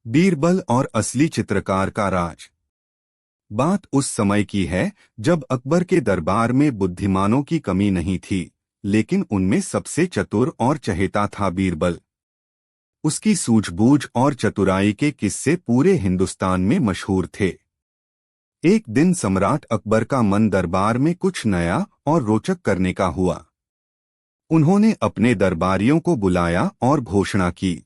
बीरबल और असली चित्रकार का राज। बात उस समय की है जब अकबर के दरबार में बुद्धिमानों की कमी नहीं थी, लेकिन उनमें सबसे चतुर और चहेता था बीरबल। उसकी सूझबूझ और चतुराई के किस्से पूरे हिंदुस्तान में मशहूर थे। एक दिन सम्राट अकबर का मन दरबार में कुछ नया और रोचक करने का हुआ। उन्होंने अपने दरबारियों को बुलाया और घोषणा की,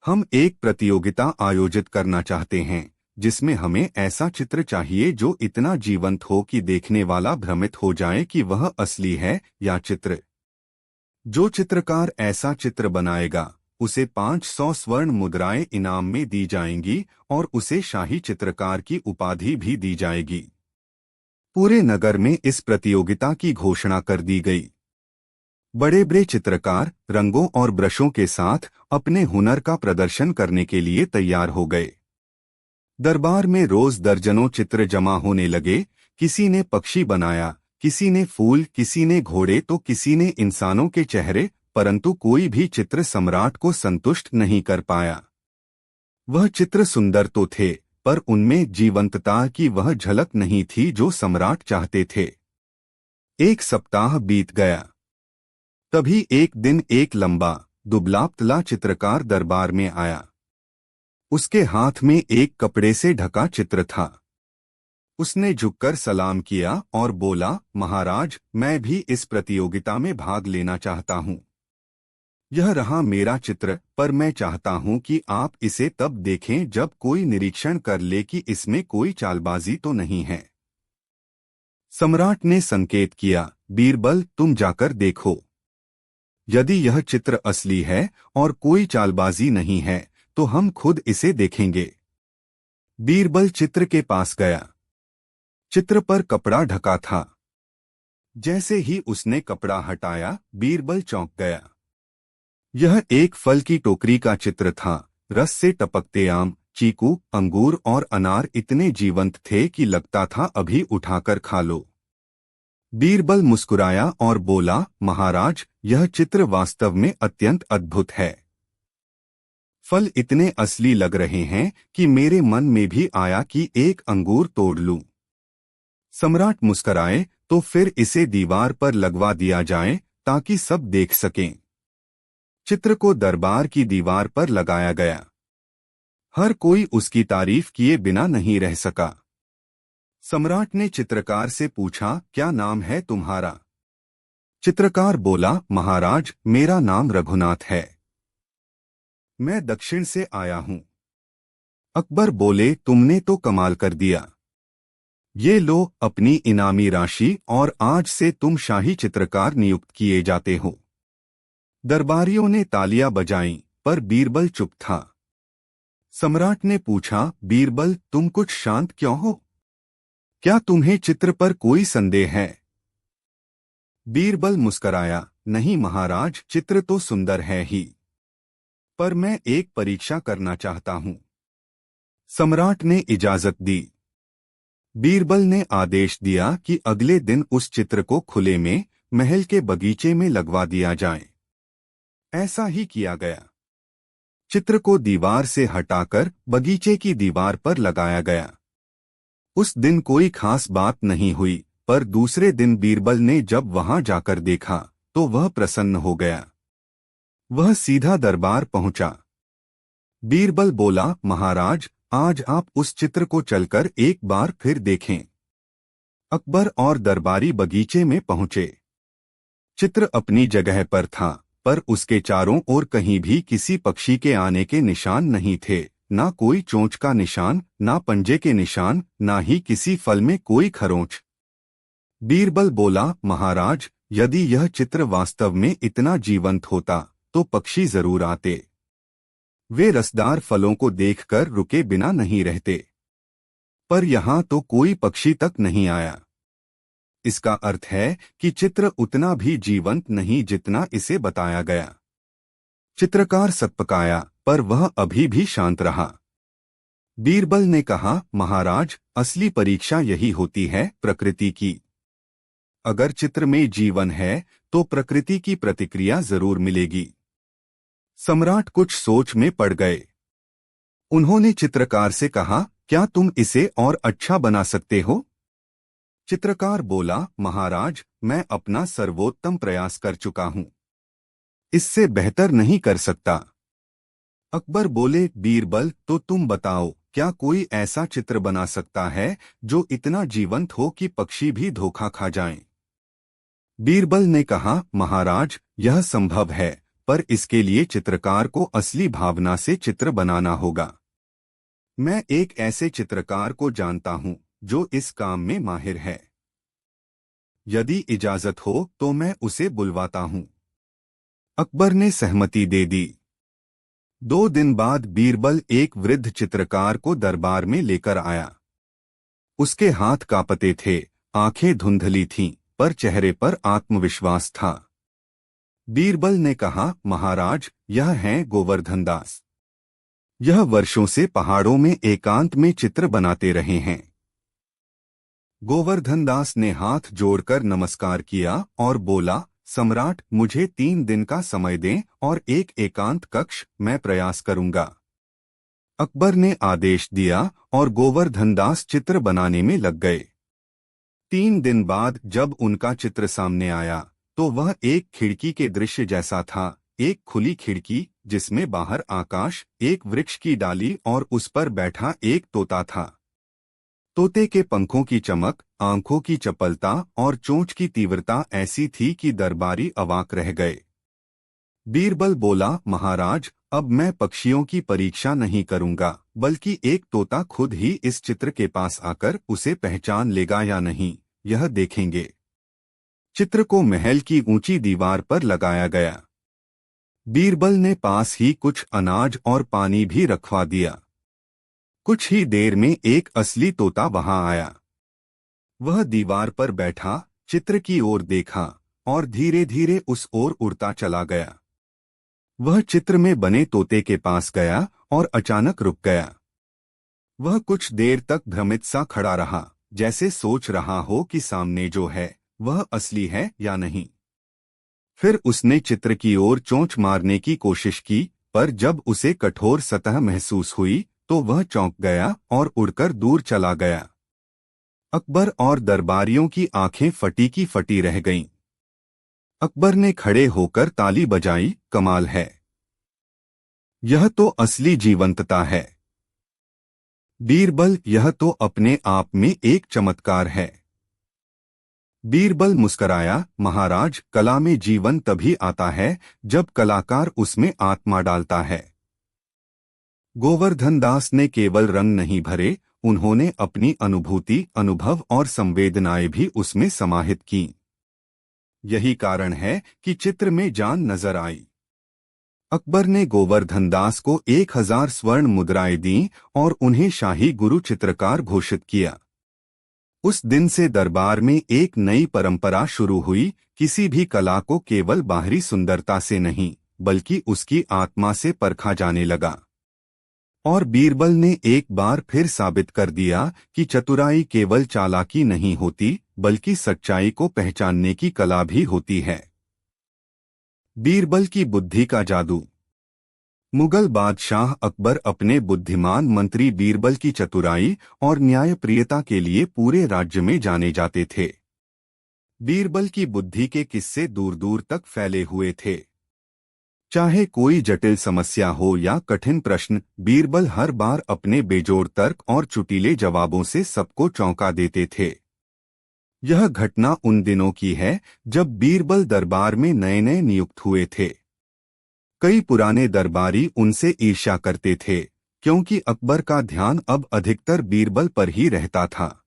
हम एक प्रतियोगिता आयोजित करना चाहते हैं जिसमें हमें ऐसा चित्र चाहिए जो इतना जीवंत हो कि देखने वाला भ्रमित हो जाए कि वह असली है या चित्र। जो चित्रकार ऐसा चित्र बनाएगा उसे 500 स्वर्ण मुद्राएं इनाम में दी जाएंगी और उसे शाही चित्रकार की उपाधि भी दी जाएगी। पूरे नगर में इस प्रतियोगिता की घोषणा कर दी गई। बड़े बड़े चित्रकार रंगों और ब्रशों के साथ अपने हुनर का प्रदर्शन करने के लिए तैयार हो गए। दरबार में रोज दर्जनों चित्र जमा होने लगे। किसी ने पक्षी बनाया, किसी ने फूल, किसी ने घोड़े तो किसी ने इंसानों के चेहरे, परंतु कोई भी चित्र सम्राट को संतुष्ट नहीं कर पाया। वह चित्र सुंदर तो थे, पर उनमें जीवंतता की वह झलक नहीं थी जो सम्राट चाहते थे। एक सप्ताह बीत गया। तभी एक दिन एक लंबा दुबला पतला चित्रकार दरबार में आया। उसके हाथ में एक कपड़े से ढका चित्र था। उसने झुककर सलाम किया और बोला, महाराज, मैं भी इस प्रतियोगिता में भाग लेना चाहता हूँ। यह रहा मेरा चित्र, पर मैं चाहता हूँ कि आप इसे तब देखें जब कोई निरीक्षण कर ले कि इसमें कोई चालबाजी तो नहीं है। सम्राट ने संकेत किया, बीरबल, तुम जाकर देखो। यदि यह चित्र असली है और कोई चालबाजी नहीं है तो हम खुद इसे देखेंगे। बीरबल चित्र के पास गया। चित्र पर कपड़ा ढका था। जैसे ही उसने कपड़ा हटाया, बीरबल चौंक गया। यह एक फल की टोकरी का चित्र था। रस से टपकते आम, चीकू, अंगूर और अनार इतने जीवंत थे कि लगता था अभी उठाकर खा लो। बीरबल मुस्कुराया और बोला, महाराज, यह चित्र वास्तव में अत्यंत अद्भुत है। फल इतने असली लग रहे हैं कि मेरे मन में भी आया कि एक अंगूर तोड़ लूं। सम्राट मुस्कुराए, तो फिर इसे दीवार पर लगवा दिया जाए ताकि सब देख सकें। चित्र को दरबार की दीवार पर लगाया गया। हर कोई उसकी तारीफ किए बिना नहीं रह सका। सम्राट ने चित्रकार से पूछा, क्या नाम है तुम्हारा? चित्रकार बोला, महाराज, मेरा नाम रघुनाथ है। मैं दक्षिण से आया हूं। अकबर बोले, तुमने तो कमाल कर दिया। ये लो अपनी इनामी राशि और आज से तुम शाही चित्रकार नियुक्त किए जाते हो। दरबारियों ने तालियां बजाईं, पर बीरबल चुप था। सम्राट ने पूछा, बीरबल, तुम कुछ शांत क्यों हो? क्या तुम्हें चित्र पर कोई संदेह है? बीरबल मुस्कराया, नहीं महाराज, चित्र तो सुंदर है ही, पर मैं एक परीक्षा करना चाहता हूं। सम्राट ने इजाजत दी। बीरबल ने आदेश दिया कि अगले दिन उस चित्र को खुले में महल के बगीचे में लगवा दिया जाए। ऐसा ही किया गया। चित्र को दीवार से हटाकर बगीचे की दीवार पर लगाया गया। उस दिन कोई खास बात नहीं हुई, पर दूसरे दिन बीरबल ने जब वहां जाकर देखा तो वह प्रसन्न हो गया। वह सीधा दरबार पहुंचा। बीरबल बोला, महाराज, आज आप उस चित्र को चलकर एक बार फिर देखें। अकबर और दरबारी बगीचे में पहुंचे। चित्र अपनी जगह पर था, पर उसके चारों ओर कहीं भी किसी पक्षी के आने के निशान नहीं थे। ना कोई चोंच का निशान, ना पंजे के निशान, ना ही किसी फल में कोई खरोंच। बीरबल बोला, महाराज, यदि यह चित्र वास्तव में इतना जीवंत होता तो पक्षी जरूर आते। वे रसदार फलों को देखकर रुके बिना नहीं रहते। पर यहाँ तो कोई पक्षी तक नहीं आया। इसका अर्थ है कि चित्र उतना भी जीवंत नहीं जितना इसे बताया गया। चित्रकार सकपकाया, पर वह अभी भी शांत रहा। बीरबल ने कहा, महाराज, असली परीक्षा यही होती है, प्रकृति की। अगर चित्र में जीवन है तो प्रकृति की प्रतिक्रिया जरूर मिलेगी। सम्राट कुछ सोच में पड़ गए। उन्होंने चित्रकार से कहा, क्या तुम इसे और अच्छा बना सकते हो? चित्रकार बोला, महाराज, मैं अपना सर्वोत्तम प्रयास कर चुका हूँ, इससे बेहतर नहीं कर सकता। अकबर बोले, बीरबल, तो तुम बताओ, क्या कोई ऐसा चित्र बना सकता है जो इतना जीवंत हो कि पक्षी भी धोखा खा जाएं? बीरबल ने कहा, महाराज, यह संभव है, पर इसके लिए चित्रकार को असली भावना से चित्र बनाना होगा। मैं एक ऐसे चित्रकार को जानता हूँ जो इस काम में माहिर है। यदि इजाजत हो तो मैं उसे बुलवाता हूँ। अकबर ने सहमति दे दी। 2 दिन बाद बीरबल एक वृद्ध चित्रकार को दरबार में लेकर आया। उसके हाथ कांपते थे, आंखें धुंधली थीं, पर चेहरे पर आत्मविश्वास था। बीरबल ने कहा, महाराज, यह हैं गोवर्धन दास। यह वर्षों से पहाड़ों में एकांत में चित्र बनाते रहे हैं। गोवर्धन दास ने हाथ जोड़कर नमस्कार किया और बोला, सम्राट, मुझे 3 दिन का समय दें और एक एकांत कक्ष, मैं प्रयास करूंगा। अकबर ने आदेश दिया और गोवर्धन दास चित्र बनाने में लग गए। 3 दिन बाद जब उनका चित्र सामने आया तो वह एक खिड़की के दृश्य जैसा था, एक खुली खिड़की जिसमें बाहर आकाश, एक वृक्ष की डाली और उस पर बैठा एक तोता था। तोते के पंखों की चमक, आंखों की चपलता और चोंच की तीव्रता ऐसी थी कि दरबारी अवाक रह गए। बीरबल बोला, महाराज, अब मैं पक्षियों की परीक्षा नहीं करूंगा, बल्कि एक तोता खुद ही इस चित्र के पास आकर उसे पहचान लेगा या नहीं, यह देखेंगे। चित्र को महल की ऊंची दीवार पर लगाया गया। बीरबल ने पास ही कुछ अनाज और पानी भी रखवा दिया। कुछ ही देर में एक असली तोता वहां आया। वह दीवार पर बैठा, चित्र की ओर देखा और धीरे धीरे उस ओर उड़ता चला गया। वह चित्र में बने तोते के पास गया और अचानक रुक गया। वह कुछ देर तक भ्रमित सा खड़ा रहा, जैसे सोच रहा हो कि सामने जो है वह असली है या नहीं। फिर उसने चित्र की ओर चोंच मारने की कोशिश की, पर जब उसे कठोर सतह महसूस हुई तो वह चौंक गया और उड़कर दूर चला गया। अकबर और दरबारियों की आंखें फटी की फटी रह गईं। अकबर ने खड़े होकर ताली बजाई, कमाल है, यह तो असली जीवंतता है। बीरबल, यह तो अपने आप में एक चमत्कार है। बीरबल मुस्कराया, महाराज, कला में जीवन तभी आता है जब कलाकार उसमें आत्मा डालता है। गोवर्धन दास ने केवल रंग नहीं भरे, उन्होंने अपनी अनुभूति, अनुभव और संवेदनाएं भी उसमें समाहित की। यही कारण है कि चित्र में जान नजर आई। अकबर ने गोवर्धन दास को 1000 स्वर्ण मुद्राएं दीं और उन्हें शाही गुरु चित्रकार घोषित किया। उस दिन से दरबार में एक नई परंपरा शुरू हुई, किसी भी कला को केवल बाहरी सुंदरता से नहीं, बल्कि उसकी आत्मा से परखा जाने लगा। और बीरबल ने एक बार फिर साबित कर दिया कि चतुराई केवल चालाकी नहीं होती, बल्कि सच्चाई को पहचानने की कला भी होती है। बीरबल की बुद्धि का जादू। मुगल बादशाह अकबर अपने बुद्धिमान मंत्री बीरबल की चतुराई और न्यायप्रियता के लिए पूरे राज्य में जाने जाते थे। बीरबल की बुद्धि के किस्से दूर दूर तक फैले हुए थे। चाहे कोई जटिल समस्या हो या कठिन प्रश्न, बीरबल हर बार अपने बेजोड़ तर्क और चुटीले जवाबों से सबको चौंका देते थे। यह घटना उन दिनों की है जब बीरबल दरबार में नए नए नियुक्त हुए थे। कई पुराने दरबारी उनसे ईर्ष्या करते थे, क्योंकि अकबर का ध्यान अब अधिकतर बीरबल पर ही रहता था।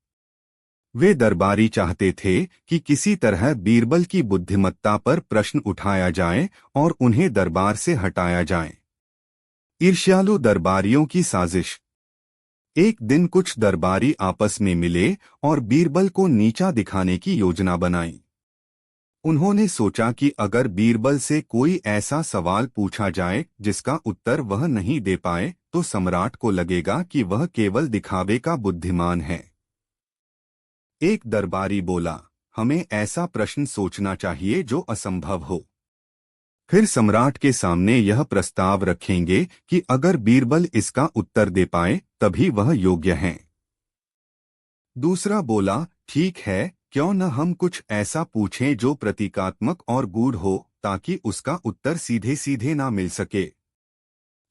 वे दरबारी चाहते थे कि किसी तरह बीरबल की बुद्धिमत्ता पर प्रश्न उठाया जाए और उन्हें दरबार से हटाया जाए। ईर्ष्यालु दरबारियों की साजिश। एक दिन कुछ दरबारी आपस में मिले और बीरबल को नीचा दिखाने की योजना बनाई। उन्होंने सोचा कि अगर बीरबल से कोई ऐसा सवाल पूछा जाए जिसका उत्तर वह नहीं दे पाए, तो सम्राट को लगेगा कि वह केवल दिखावे का बुद्धिमान है। एक दरबारी बोला, हमें ऐसा प्रश्न सोचना चाहिए जो असंभव हो। फिर सम्राट के सामने यह प्रस्ताव रखेंगे कि अगर बीरबल इसका उत्तर दे पाए तभी वह योग्य हैं। दूसरा बोला, ठीक है, क्यों न हम कुछ ऐसा पूछें जो प्रतीकात्मक और गूढ़ हो, ताकि उसका उत्तर सीधे सीधे ना मिल सके।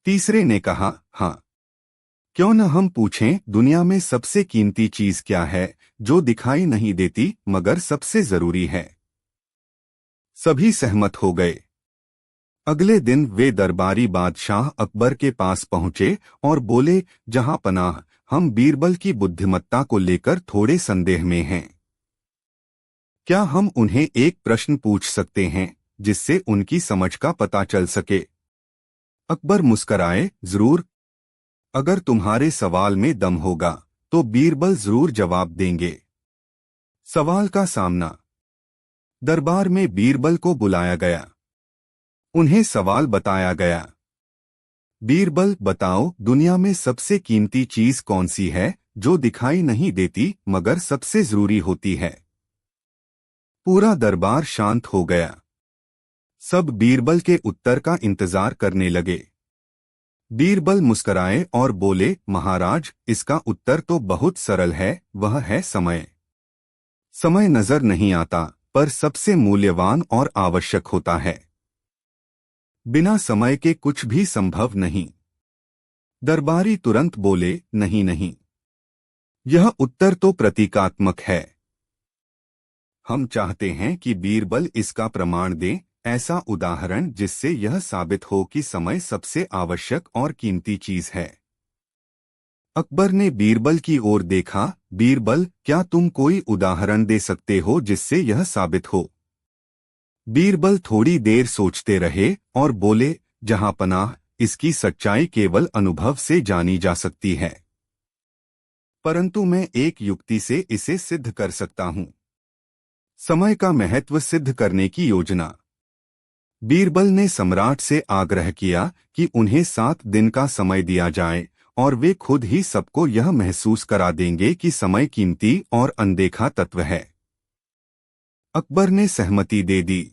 तीसरे ने कहा, हाँ, क्यों न हम पूछें, दुनिया में सबसे कीमती चीज क्या है जो दिखाई नहीं देती मगर सबसे जरूरी है। सभी सहमत हो गए। अगले दिन वे दरबारी बादशाह अकबर के पास पहुंचे और बोले, जहां पनाह, हम बीरबल की बुद्धिमत्ता को लेकर थोड़े संदेह में हैं। क्या हम उन्हें एक प्रश्न पूछ सकते हैं जिससे उनकी समझ का पता चल सके? अकबर मुस्कराए, जरूर। अगर तुम्हारे सवाल में दम होगा तो बीरबल जरूर जवाब देंगे। सवाल का सामना। दरबार में बीरबल को बुलाया गया। उन्हें सवाल बताया गया। बीरबल, बताओ, दुनिया में सबसे कीमती चीज कौन सी है जो दिखाई नहीं देती मगर सबसे जरूरी होती है? पूरा दरबार शांत हो गया। सब बीरबल के उत्तर का इंतजार करने लगे। बीरबल मुस्कराए और बोले, महाराज, इसका उत्तर तो बहुत सरल है, वह है समय। समय नजर नहीं आता पर सबसे मूल्यवान और आवश्यक होता है। बिना समय के कुछ भी संभव नहीं। दरबारी तुरंत बोले, नहीं नहीं, यह उत्तर तो प्रतीकात्मक है। हम चाहते हैं कि बीरबल इसका प्रमाण दे, ऐसा उदाहरण जिससे यह साबित हो कि समय सबसे आवश्यक और कीमती चीज है। अकबर ने बीरबल की ओर देखा। बीरबल, क्या तुम कोई उदाहरण दे सकते हो जिससे यह साबित हो? बीरबल थोड़ी देर सोचते रहे और बोले, जहां पनाह, इसकी सच्चाई केवल अनुभव से जानी जा सकती है, परंतु मैं एक युक्ति से इसे सिद्ध कर सकता हूं। समय का महत्व सिद्ध करने की योजना। बीरबल ने सम्राट से आग्रह किया कि उन्हें 7 दिन का समय दिया जाए और वे खुद ही सबको यह महसूस करा देंगे कि समय कीमती और अनदेखा तत्व है। अकबर ने सहमति दे दी।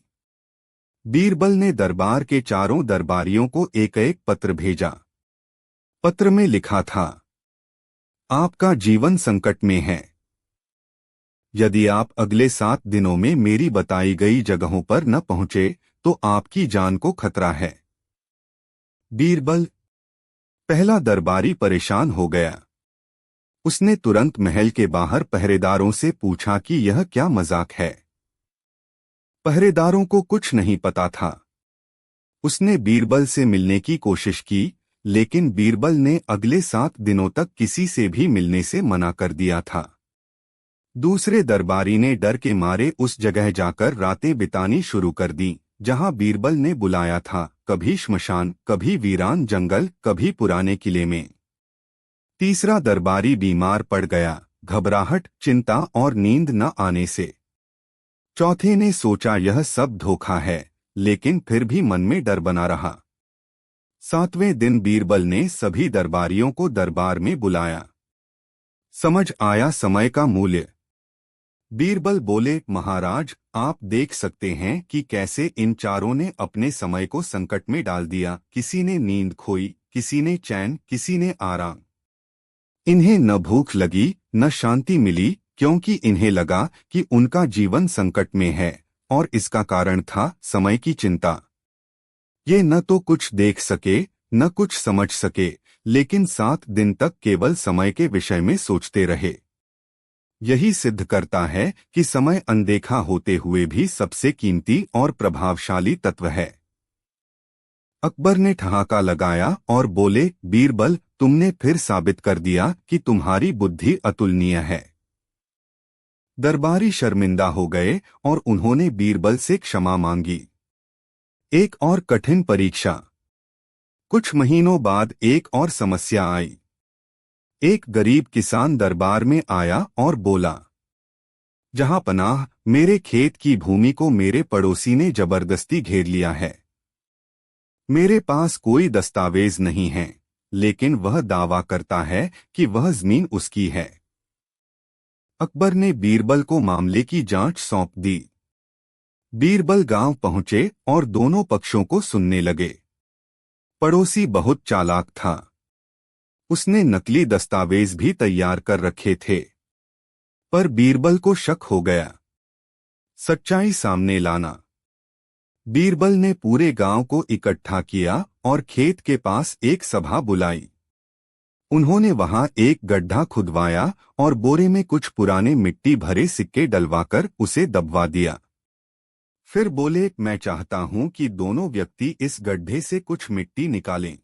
बीरबल ने दरबार के चारों दरबारियों को एक एक पत्र भेजा। पत्र में लिखा था, आपका जीवन संकट में है। यदि आप अगले 7 दिनों में मेरी बताई गई जगहों पर न पहुंचे तो आपकी जान को खतरा है। बीरबल। पहला दरबारी परेशान हो गया। उसने तुरंत महल के बाहर पहरेदारों से पूछा कि यह क्या मजाक है। पहरेदारों को कुछ नहीं पता था। उसने बीरबल से मिलने की कोशिश की, लेकिन बीरबल ने अगले 7 दिनों तक किसी से भी मिलने से मना कर दिया था। दूसरे दरबारी ने डर के मारे उस जगह जाकर रातें बितानी शुरू कर दी जहां बीरबल ने बुलाया था, कभी श्मशान, कभी वीरान जंगल, कभी पुराने किले में। तीसरा दरबारी बीमार पड़ गया, घबराहट, चिंता और नींद न आने से। चौथे ने सोचा यह सब धोखा है, लेकिन फिर भी मन में डर बना रहा। 7वें दिन बीरबल ने सभी दरबारियों को दरबार में बुलाया। समझ आया समय का मूल्य। बीरबल बोले, महाराज, आप देख सकते हैं कि कैसे इन चारों ने अपने समय को संकट में डाल दिया। किसी ने नींद खोई, किसी ने चैन, किसी ने आराम। इन्हें न भूख लगी न शांति मिली, क्योंकि इन्हें लगा कि उनका जीवन संकट में है और इसका कारण था समय की चिंता। ये न तो कुछ देख सके न कुछ समझ सके, लेकिन 7 दिन तक केवल समय के विषय में सोचते रहे। यही सिद्ध करता है कि समय अनदेखा होते हुए भी सबसे कीमती और प्रभावशाली तत्व है। अकबर ने ठहाका लगाया और बोले, बीरबल, तुमने फिर साबित कर दिया कि तुम्हारी बुद्धि अतुलनीय है। दरबारी शर्मिंदा हो गए और उन्होंने बीरबल से क्षमा मांगी। एक और कठिन परीक्षा। कुछ महीनों बाद एक और समस्या आई। एक गरीब किसान दरबार में आया और बोला, जहां पनाह, मेरे खेत की भूमि को मेरे पड़ोसी ने जबरदस्ती घेर लिया है। मेरे पास कोई दस्तावेज नहीं है, लेकिन वह दावा करता है कि वह जमीन उसकी है। अकबर ने बीरबल को मामले की जांच सौंप दी। बीरबल गांव पहुंचे और दोनों पक्षों को सुनने लगे। पड़ोसी बहुत चालाक था। उसने नकली दस्तावेज भी तैयार कर रखे थे। पर बीरबल को शक हो गया। सच्चाई सामने लाना। बीरबल ने पूरे गांव को इकट्ठा किया और खेत के पास एक सभा बुलाई। उन्होंने वहां एक गड्ढा खुदवाया और बोरे में कुछ पुराने मिट्टी भरे सिक्के डलवाकर उसे दबवा दिया। फिर बोले, मैं चाहता हूं कि दोनों व्यक्ति इस गड्ढे से कुछ मिट्टी निकालें।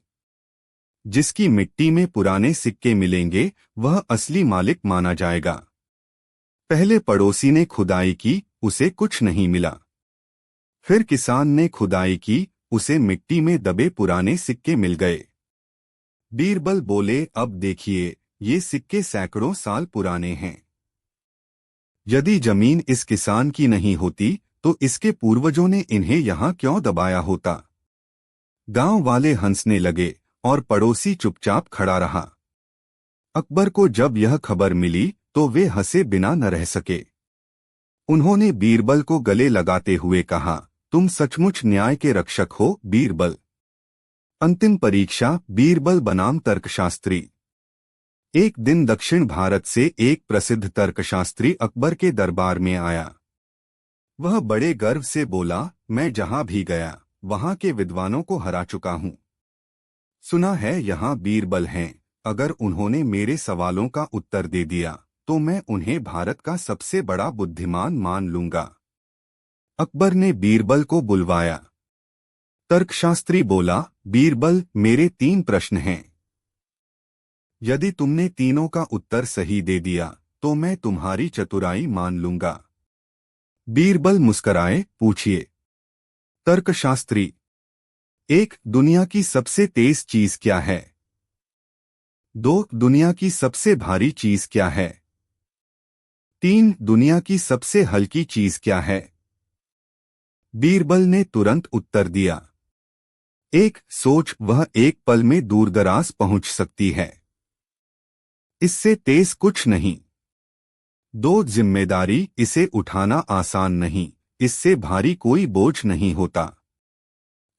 जिसकी मिट्टी में पुराने सिक्के मिलेंगे वह असली मालिक माना जाएगा। पहले पड़ोसी ने खुदाई की, उसे कुछ नहीं मिला। फिर किसान ने खुदाई की, उसे मिट्टी में दबे पुराने सिक्के मिल गए। बीरबल बोले, अब देखिए, ये सिक्के सैकड़ों साल पुराने हैं। यदि जमीन इस किसान की नहीं होती तो इसके पूर्वजों ने इन्हें यहां क्यों दबाया होता। गांव वाले हंसने लगे और पड़ोसी चुपचाप खड़ा रहा। अकबर को जब यह खबर मिली तो वे हंसे बिना न रह सके। उन्होंने बीरबल को गले लगाते हुए कहा, तुम सचमुच न्याय के रक्षक हो बीरबल। अंतिम परीक्षा। बीरबल बनाम तर्कशास्त्री। एक दिन दक्षिण भारत से एक प्रसिद्ध तर्कशास्त्री अकबर के दरबार में आया। वह बड़े गर्व से बोला, मैं जहां भी गया वहां के विद्वानों को हरा चुका हूं। सुना है यहाँ बीरबल हैं। अगर उन्होंने मेरे सवालों का उत्तर दे दिया तो मैं उन्हें भारत का सबसे बड़ा बुद्धिमान मान लूंगा। अकबर ने बीरबल को बुलवाया। तर्कशास्त्री बोला, बीरबल, मेरे 3 प्रश्न हैं। यदि तुमने तीनों का उत्तर सही दे दिया तो मैं तुम्हारी चतुराई मान लूंगा। बीरबल मुस्कराए, पूछिए। तर्कशास्त्री। 1. दुनिया की सबसे तेज चीज क्या है? 2. दुनिया की सबसे भारी चीज क्या है? 3. दुनिया की सबसे हल्की चीज क्या है? बीरबल ने तुरंत उत्तर दिया। 1. सोच, वह एक पल में दूरदराज पहुंच सकती है। इससे तेज कुछ नहीं। 2. जिम्मेदारी, इसे उठाना आसान नहीं, इससे भारी कोई बोझ नहीं होता।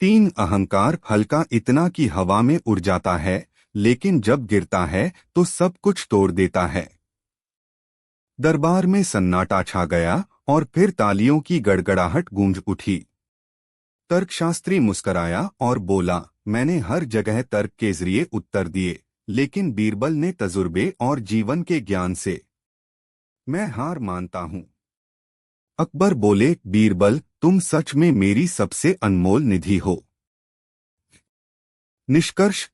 3. अहंकार, हल्का इतना कि हवा में उड़ जाता है लेकिन जब गिरता है तो सब कुछ तोड़ देता है। दरबार में सन्नाटा छा गया और फिर तालियों की गड़गड़ाहट गूंज उठी। तर्कशास्त्री मुस्कराया और बोला, मैंने हर जगह तर्क के जरिए उत्तर दिए, लेकिन बीरबल ने तजुर्बे और जीवन के ज्ञान से। मैं हार मानता हूं। अकबर बोले, बीरबल, तुम सच में मेरी सबसे अनमोल निधि हो। निष्कर्ष।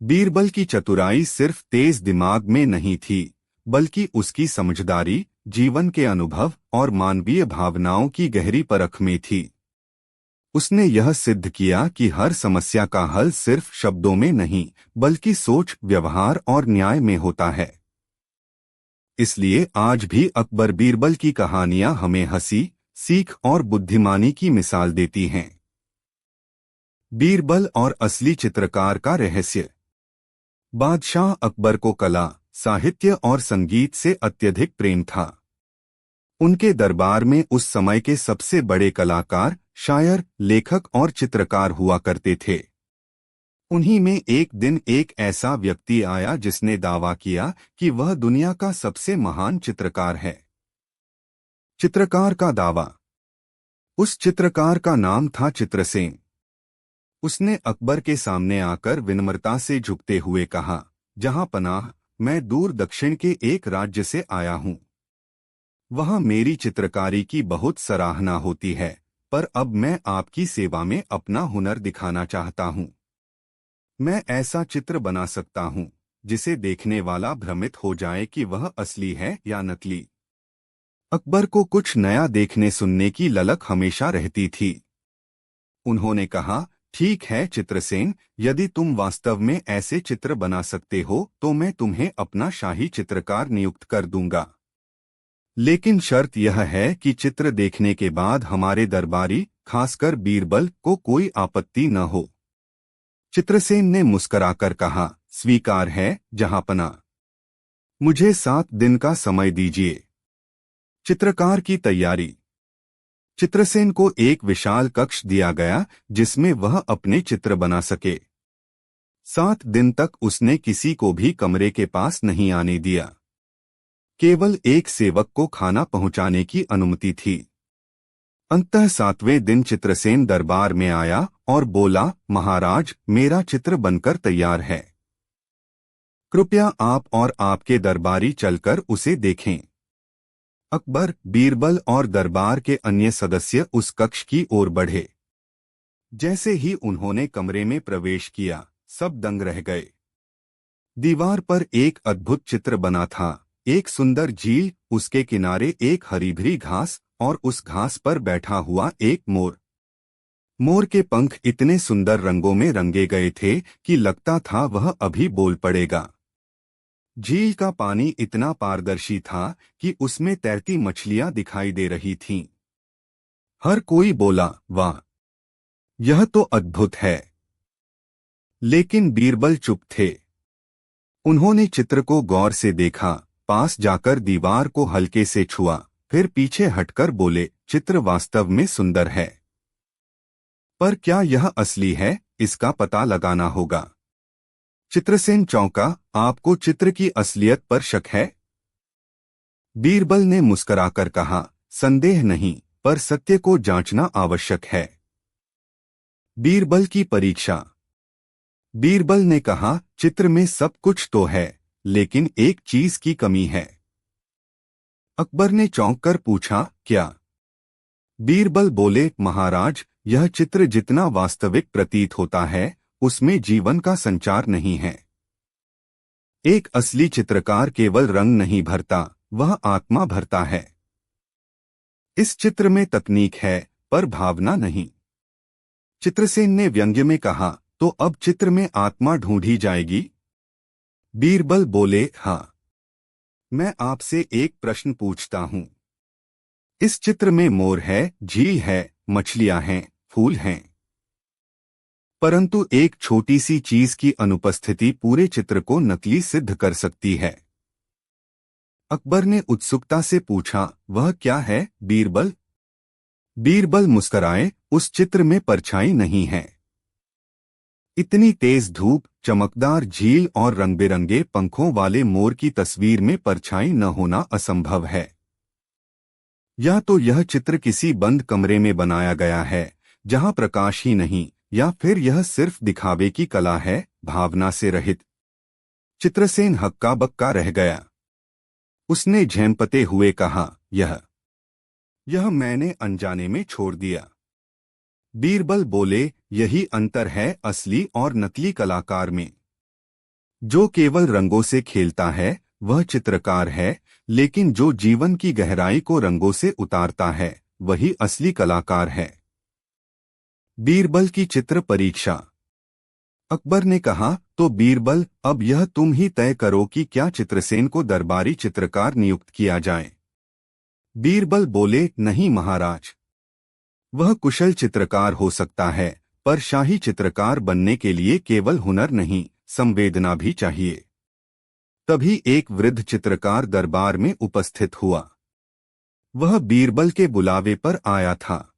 बीरबल की चतुराई सिर्फ तेज दिमाग में नहीं थी, बल्कि उसकी समझदारी, जीवन के अनुभव और मानवीय भावनाओं की गहरी परख में थी। उसने यह सिद्ध किया कि हर समस्या का हल सिर्फ शब्दों में नहीं, बल्कि सोच, व्यवहार और न्याय में होता है। इसलिए आज भी अकबर बीरबल की कहानियां हमें हंसी, सीख और बुद्धिमानी की मिसाल देती हैं। बीरबल और असली चित्रकार का रहस्य। बादशाह अकबर को कला, साहित्य और संगीत से अत्यधिक प्रेम था। उनके दरबार में उस समय के सबसे बड़े कलाकार, शायर, लेखक और चित्रकार हुआ करते थे। उन्हीं में एक दिन एक ऐसा व्यक्ति आया जिसने दावा किया कि वह दुनिया का सबसे महान चित्रकार है। चित्रकार का दावा। उस चित्रकार का नाम था चित्रसेन। उसने अकबर के सामने आकर विनम्रता से झुकते हुए कहा, जहां पनाह, मैं दूर दक्षिण के एक राज्य से आया हूं। वहां मेरी चित्रकारी की बहुत सराहना होती है, पर अब मैं आपकी सेवा में अपना हुनर दिखाना चाहता हूं। मैं ऐसा चित्र बना सकता हूं जिसे देखने वाला भ्रमित हो जाए कि वह असली है या नकली। अकबर को कुछ नया देखने सुनने की ललक हमेशा रहती थी। उन्होंने कहा, ठीक है चित्रसेन, यदि तुम वास्तव में ऐसे चित्र बना सकते हो तो मैं तुम्हें अपना शाही चित्रकार नियुक्त कर दूंगा। लेकिन शर्त यह है कि चित्र देखने के बाद हमारे दरबारी, खासकर बीरबल, को कोई आपत्ति न हो। चित्रसेन ने मुस्कराकर कहा, स्वीकार है जहांपना। मुझे 7 दिन का समय दीजिए। चित्रकार की तैयारी। चित्रसेन को एक विशाल कक्ष दिया गया जिसमें वह अपने चित्र बना सके। 7 दिन तक उसने किसी को भी कमरे के पास नहीं आने दिया। केवल एक सेवक को खाना पहुंचाने की अनुमति थी। अंततः 7वें दिन चित्रसेन दरबार में आया और बोला, महाराज, मेरा चित्र बनकर तैयार है। कृपया आप और आपके दरबारी चलकर उसे देखें। अकबर, बीरबल और दरबार के अन्य सदस्य उस कक्ष की ओर बढ़े। जैसे ही उन्होंने कमरे में प्रवेश किया, सब दंग रह गए। दीवार पर एक अद्भुत चित्र बना था। एक सुंदर झील, उसके किनारे एक हरी भरी घास और उस घास पर बैठा हुआ एक मोर। मोर के पंख इतने सुंदर रंगों में रंगे गए थे कि लगता था वह अभी बोल पड़ेगा। झील का पानी इतना पारदर्शी था कि उसमें तैरती मछलियां दिखाई दे रही थीं। हर कोई बोला, वाह, यह तो अद्भुत है। लेकिन बीरबल चुप थे। उन्होंने चित्र को गौर से देखा, पास जाकर दीवार को हल्के से छुआ, फिर पीछे हटकर बोले, चित्र वास्तव में सुंदर है, पर क्या यह असली है, इसका पता लगाना होगा। चित्रसेन चौंका, आपको चित्र की असलियत पर शक है? बीरबल ने मुस्कुराकर कहा, संदेह नहीं, पर सत्य को जांचना आवश्यक है। बीरबल की परीक्षा। बीरबल ने कहा, चित्र में सब कुछ तो है, लेकिन एक चीज की कमी है। अकबर ने चौंककर पूछा, क्या? बीरबल बोले, महाराज, यह चित्र जितना वास्तविक प्रतीत होता है, उसमें जीवन का संचार नहीं है। एक असली चित्रकार केवल रंग नहीं भरता, वह आत्मा भरता है। इस चित्र में तकनीक है, पर भावना नहीं। चित्रसेन ने व्यंग्य में कहा, तो अब चित्र में आत्मा ढूंढी जाएगी? बीरबल बोले, हाँ। मैं आपसे एक प्रश्न पूछता हूं। इस चित्र में मोर है, झील है, मछलियां हैं, फूल हैं, परंतु एक छोटी सी चीज की अनुपस्थिति पूरे चित्र को नकली सिद्ध कर सकती है। अकबर ने उत्सुकता से पूछा, वह क्या है, बीरबल? बीरबल मुस्कराए, उस चित्र में परछाई नहीं है। इतनी तेज धूप, चमकदार झील और रंग-बिरंगे पंखों वाले मोर की तस्वीर में परछाई न होना असंभव है। या तो यह चित्र किसी बंद कमरे में बनाया गया है, जहां प्रकाश ही नहीं, या फिर यह सिर्फ दिखावे की कला है, भावना से रहित। चित्रसेन हक्का बक्का रह गया। उसने झेंपते हुए कहा, यह मैंने अनजाने में छोड़ दिया। बीरबल बोले, यही अंतर है असली और नकली कलाकार में। जो केवल रंगों से खेलता है, वह चित्रकार है, लेकिन जो जीवन की गहराई को रंगों से उतारता है, वही असली कलाकार है। बीरबल की चित्र परीक्षा। अकबर ने कहा, तो बीरबल, अब यह तुम ही तय करो कि क्या चित्रसेन को दरबारी चित्रकार नियुक्त किया जाए। बीरबल बोले, नहीं महाराज। वह कुशल चित्रकार हो सकता है, पर शाही चित्रकार बनने के लिए केवल हुनर नहीं, संवेदना भी चाहिए। तभी एक वृद्ध चित्रकार दरबार में उपस्थित हुआ। वह बीरबल के बुलावे पर आया था।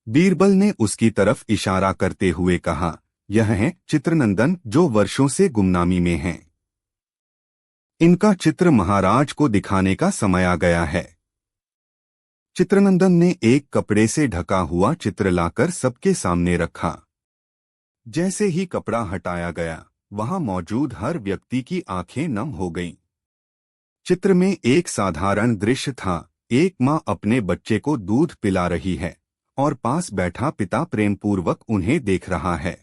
बीरबल ने उसकी तरफ इशारा करते हुए कहा, यह है चित्रनंदन, जो वर्षों से गुमनामी में हैं। इनका चित्र महाराज को दिखाने का समय आ गया है। चित्रनंदन ने एक कपड़े से ढका हुआ चित्र लाकर सबके सामने रखा। जैसे ही कपड़ा हटाया गया, वहां मौजूद हर व्यक्ति की आंखें नम हो गईं। चित्र में एक साधारण दृश्य था। एक मां अपने बच्चे को दूध पिला रही है और पास बैठा पिता प्रेमपूर्वक उन्हें देख रहा है।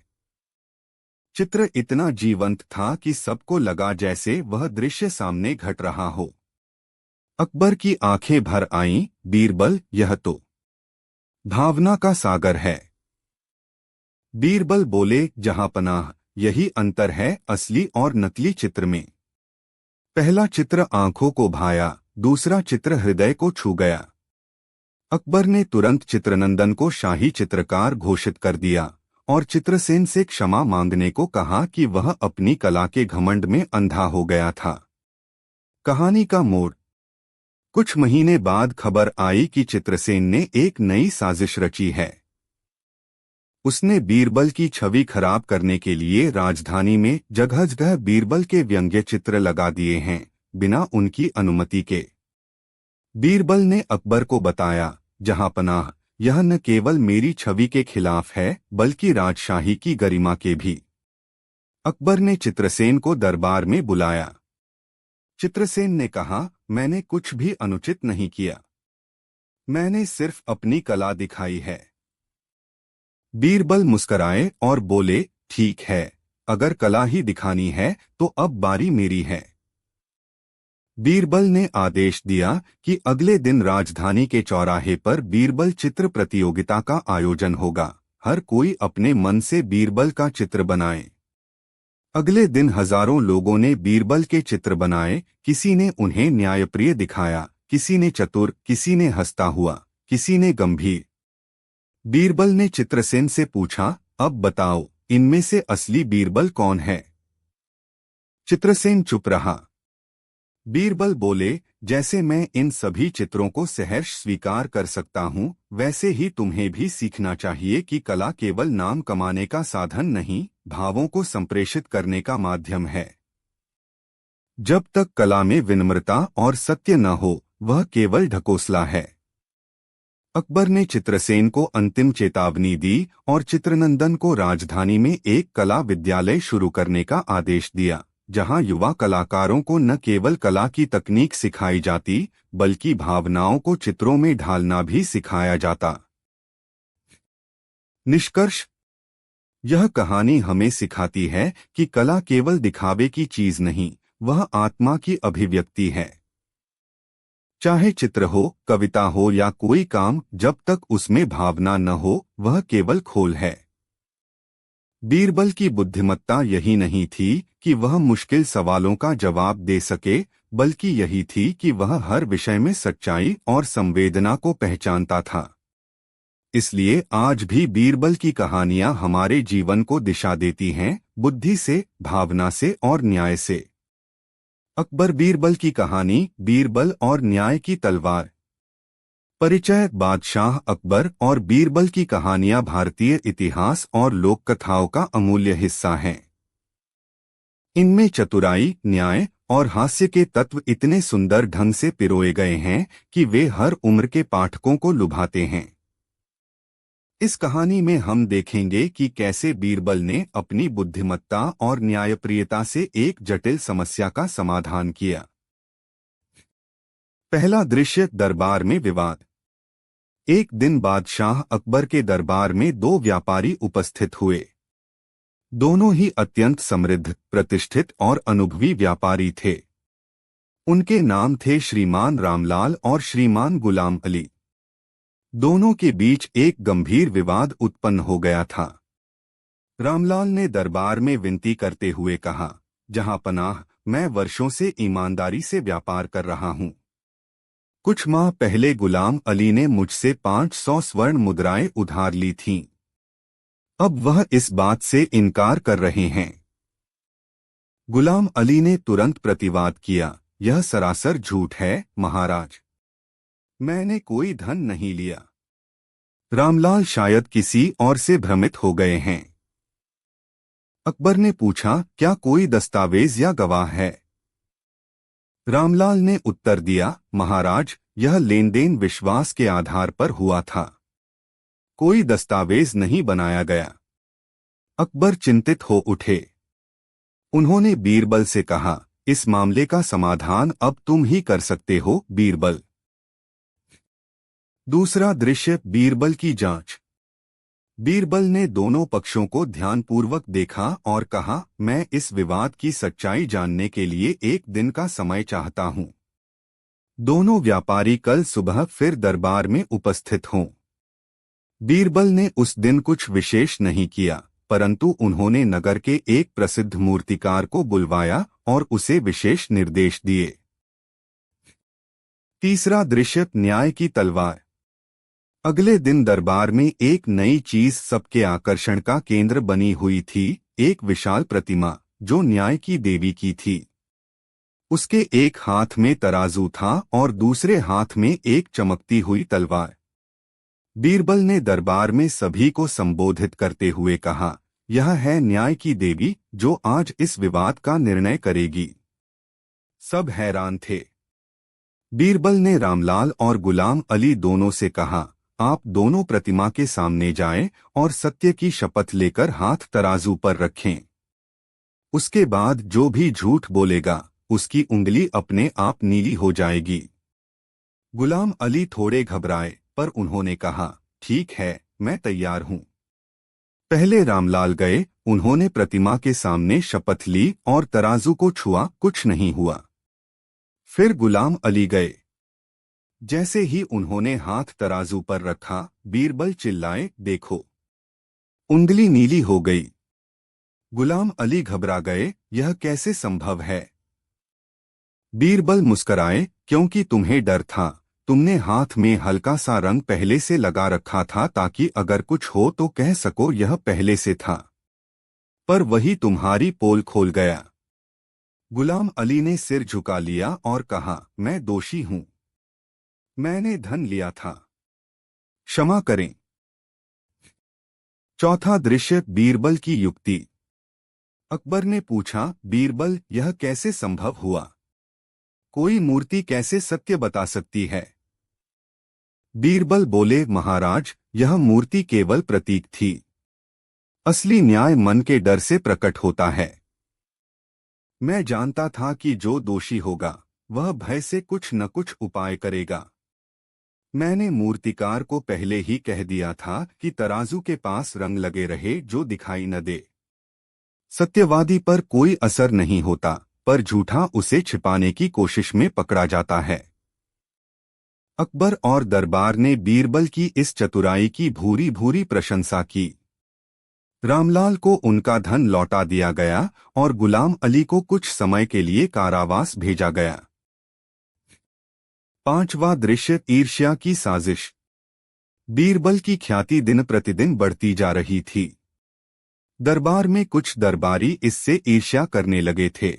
चित्र इतना जीवंत था कि सबको लगा जैसे वह दृश्य सामने घट रहा हो। अकबर की आंखें भर आईं। बीरबल, यह तो भावना का सागर है। बीरबल बोले, जहांपनाह, यही अंतर है असली और नकली चित्र में। पहला चित्र आंखों को भाया, दूसरा चित्र हृदय को छू गया। अकबर ने तुरंत चित्रनंदन को शाही चित्रकार घोषित कर दिया और चित्रसेन से क्षमा मांगने को कहा कि वह अपनी कला के घमंड में अंधा हो गया था। कहानी का मोड़। कुछ महीने बाद खबर आई कि चित्रसेन ने एक नई साजिश रची है। उसने बीरबल की छवि खराब करने के लिए राजधानी में जगह जगह बीरबल के व्यंग्य चित्र लगा दिए हैं, बिना उनकी अनुमति के। बीरबल ने अकबर को बताया, जहांपनाह, यह न केवल मेरी छवि के खिलाफ है बल्कि राजशाही की गरिमा के भी। अकबर ने चित्रसेन को दरबार में बुलाया। चित्रसेन ने कहा, मैंने कुछ भी अनुचित नहीं किया, मैंने सिर्फ अपनी कला दिखाई है। बीरबल मुस्कराए और बोले, ठीक है, अगर कला ही दिखानी है तो अब बारी मेरी है। बीरबल ने आदेश दिया कि अगले दिन राजधानी के चौराहे पर बीरबल चित्र प्रतियोगिता का आयोजन होगा। हर कोई अपने मन से बीरबल का चित्र बनाए। अगले दिन हजारों लोगों ने बीरबल के चित्र बनाए। किसी ने उन्हें न्यायप्रिय दिखाया, किसी ने चतुर, किसी ने हंसता हुआ, किसी ने गंभीर। बीरबल ने चित्रसेन से पूछा, अब बताओ, इनमें से असली बीरबल कौन है? चित्रसेन चुप रहा। बीरबल बोले, जैसे मैं इन सभी चित्रों को सहर्ष स्वीकार कर सकता हूँ, वैसे ही तुम्हें भी सीखना चाहिए कि कला केवल नाम कमाने का साधन नहीं, भावों को संप्रेषित करने का माध्यम है। जब तक कला में विनम्रता और सत्य न हो, वह केवल ढकोसला है। अकबर ने चित्रसेन को अंतिम चेतावनी दी और चित्रनंदन को राजधानी में एक कला विद्यालय शुरू करने का आदेश दिया, जहां युवा कलाकारों को न केवल कला की तकनीक सिखाई जाती बल्कि भावनाओं को चित्रों में ढालना भी सिखाया जाता। निष्कर्ष, यह कहानी हमें सिखाती है कि कला केवल दिखावे की चीज नहीं, वह आत्मा की अभिव्यक्ति है। चाहे चित्र हो, कविता हो या कोई काम, जब तक उसमें भावना न हो, वह केवल खोल है। बीरबल की बुद्धिमत्ता यही नहीं थी कि वह मुश्किल सवालों का जवाब दे सके, बल्कि यही थी कि वह हर विषय में सच्चाई और संवेदना को पहचानता था। इसलिए आज भी बीरबल की कहानियां हमारे जीवन को दिशा देती हैं, बुद्धि से, भावना से और न्याय से। अकबर बीरबल की कहानी, बीरबल और न्याय की तलवार। परिचय, बादशाह अकबर और बीरबल की कहानियां भारतीय इतिहास और लोक कथाओं का अमूल्य हिस्सा हैं। इनमें चतुराई, न्याय और हास्य के तत्व इतने सुंदर ढंग से पिरोए गए हैं कि वे हर उम्र के पाठकों को लुभाते हैं। इस कहानी में हम देखेंगे कि कैसे बीरबल ने अपनी बुद्धिमत्ता और न्यायप्रियता से एक जटिल समस्या का समाधान किया। पहला दृश्य, दरबार में विवाद। एक दिन बादशाह अकबर के दरबार में दो व्यापारी उपस्थित हुए। दोनों ही अत्यंत समृद्ध, प्रतिष्ठित और अनुभवी व्यापारी थे। उनके नाम थे श्रीमान रामलाल और श्रीमान गुलाम अली। दोनों के बीच एक गंभीर विवाद उत्पन्न हो गया था। रामलाल ने दरबार में विनती करते हुए कहा, जहांपनाह, मैं वर्षों से ईमानदारी से व्यापार कर रहा हूं। कुछ माह पहले गुलाम अली ने मुझसे 500 स्वर्ण मुद्राएं उधार ली थीं। अब वह इस बात से इनकार कर रहे हैं। गुलाम अली ने तुरंत प्रतिवाद किया, यह सरासर झूठ है महाराज, मैंने कोई धन नहीं लिया। रामलाल शायद किसी और से भ्रमित हो गए हैं। अकबर ने पूछा, क्या कोई दस्तावेज या गवाह है? रामलाल ने उत्तर दिया, महाराज, यह लेन देन विश्वास के आधार पर हुआ था, कोई दस्तावेज नहीं बनाया गया। अकबर चिंतित हो उठे। उन्होंने बीरबल से कहा, इस मामले का समाधान अब तुम ही कर सकते हो बीरबल। दूसरा दृश्य, बीरबल की जांच। बीरबल ने दोनों पक्षों को ध्यानपूर्वक देखा और कहा, मैं इस विवाद की सच्चाई जानने के लिए एक दिन का समय चाहता हूं। दोनों व्यापारी कल सुबह फिर दरबार में उपस्थित हों। बीरबल ने उस दिन कुछ विशेष नहीं किया, परंतु उन्होंने नगर के एक प्रसिद्ध मूर्तिकार को बुलवाया और उसे विशेष निर्देश दिए। तीसरा दृश्य, न्याय की तलवार। अगले दिन दरबार में एक नई चीज सबके आकर्षण का केंद्र बनी हुई थी, एक विशाल प्रतिमा जो न्याय की देवी की थी। उसके एक हाथ में तराजू था और दूसरे हाथ में एक चमकती हुई तलवार। बीरबल ने दरबार में सभी को संबोधित करते हुए कहा, यह है न्याय की देवी जो आज इस विवाद का निर्णय करेगी। सब हैरान थे। बीरबल ने रामलाल और गुलाम अली दोनों से कहा, आप दोनों प्रतिमा के सामने जाएं और सत्य की शपथ लेकर हाथ तराजू पर रखें। उसके बाद जो भी झूठ बोलेगा उसकी उंगली अपने आप नीली हो जाएगी। गुलाम अली थोड़े घबराए, पर उन्होंने कहा, ठीक है, मैं तैयार हूं। पहले रामलाल गए, उन्होंने प्रतिमा के सामने शपथ ली और तराजू को छुआ, कुछ नहीं हुआ। फिर गुलाम अली गए। जैसे ही उन्होंने हाथ तराजू पर रखा, बीरबल चिल्लाए, देखो, उंगली नीली हो गई। गुलाम अली घबरा गए, यह कैसे संभव है? बीरबल मुस्कराए, क्योंकि तुम्हें डर था। तुमने हाथ में हल्का सा रंग पहले से लगा रखा था ताकि अगर कुछ हो तो कह सको यह पहले से था। पर वही तुम्हारी पोल खोल गया। गुलाम अली ने सिर झुका लिया और कहा, मैं दोषी हूं। मैंने धन लिया था, क्षमा करें। चौथा दृश्य, बीरबल की युक्ति। अकबर ने पूछा, बीरबल, यह कैसे संभव हुआ? कोई मूर्ति कैसे सत्य बता सकती है? बीरबल बोले, महाराज, यह मूर्ति केवल प्रतीक थी। असली न्याय मन के डर से प्रकट होता है। मैं जानता था कि जो दोषी होगा वह भय से कुछ न कुछ उपाय करेगा। मैंने मूर्तिकार को पहले ही कह दिया था कि तराजू के पास रंग लगे रहे जो दिखाई न दे। सत्यवादी पर कोई असर नहीं होता, पर झूठा उसे छिपाने की कोशिश में पकड़ा जाता है। अकबर और दरबार ने बीरबल की इस चतुराई की भूरी भूरी प्रशंसा की। रामलाल को उनका धन लौटा दिया गया और गुलाम अली को कुछ समय के लिए कारावास भेजा गया। पांचवा दृश्य, ईर्ष्या की साजिश। बीरबल की ख्याति दिन प्रतिदिन बढ़ती जा रही थी। दरबार में कुछ दरबारी इससे ईर्ष्या करने लगे थे।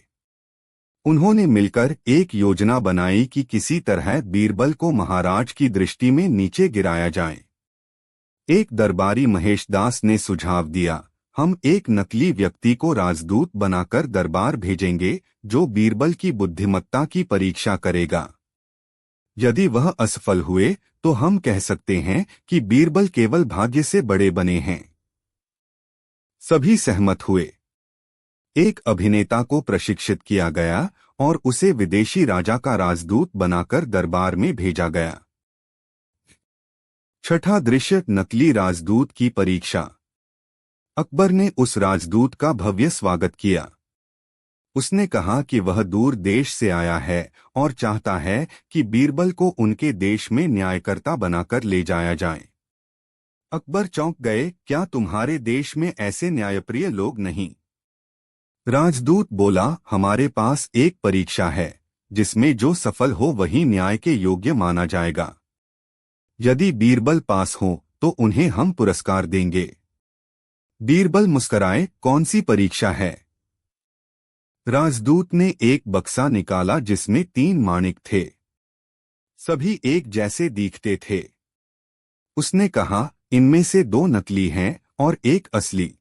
उन्होंने मिलकर एक योजना बनाई कि किसी तरह बीरबल को महाराज की दृष्टि में नीचे गिराया जाए। एक दरबारी महेशदास ने सुझाव दिया, हम एक नकली व्यक्ति को राजदूत बनाकर दरबार भेजेंगे जो बीरबल की बुद्धिमत्ता की परीक्षा करेगा। यदि वह असफल हुए तो हम कह सकते हैं कि बीरबल केवल भाग्य से बड़े बने हैं। सभी सहमत हुए। एक अभिनेता को प्रशिक्षित किया गया और उसे विदेशी राजा का राजदूत बनाकर दरबार में भेजा गया। छठा दृश्य, नकली राजदूत की परीक्षा। अकबर ने उस राजदूत का भव्य स्वागत किया। उसने कहा कि वह दूर देश से आया है और चाहता है कि बीरबल को उनके देश में न्यायकर्ता बनाकर ले जाया जाए। अकबर चौंक गए, क्या तुम्हारे देश में ऐसे न्यायप्रिय लोग नहीं? राजदूत बोला, हमारे पास एक परीक्षा है जिसमें जो सफल हो वही न्याय के योग्य माना जाएगा। यदि बीरबल पास हो तो उन्हें हम पुरस्कार देंगे। बीरबल मुस्कराए, कौन सी परीक्षा है? राजदूत ने एक बक्सा निकाला जिसमें 3 माणिक थे। सभी एक जैसे दिखते थे। उसने कहा, इनमें से 2 नकली हैं और एक असली।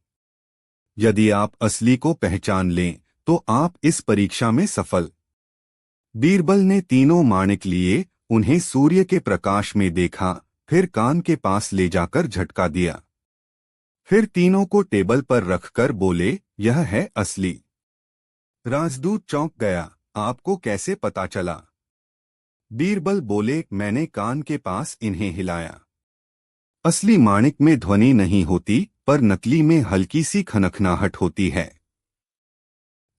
यदि आप असली को पहचान लें तो आप इस परीक्षा में सफल। बीरबल ने तीनों माणिक लिए, उन्हें सूर्य के प्रकाश में देखा, फिर कान के पास ले जाकर झटका दिया। फिर तीनों को टेबल पर रखकर बोले, यह है असली। राजदूत चौंक गया, आपको कैसे पता चला? बीरबल बोले, मैंने कान के पास इन्हें हिलाया। असली माणिक में ध्वनि नहीं होती, पर नकली में हल्की सी खनखनाहट होती है।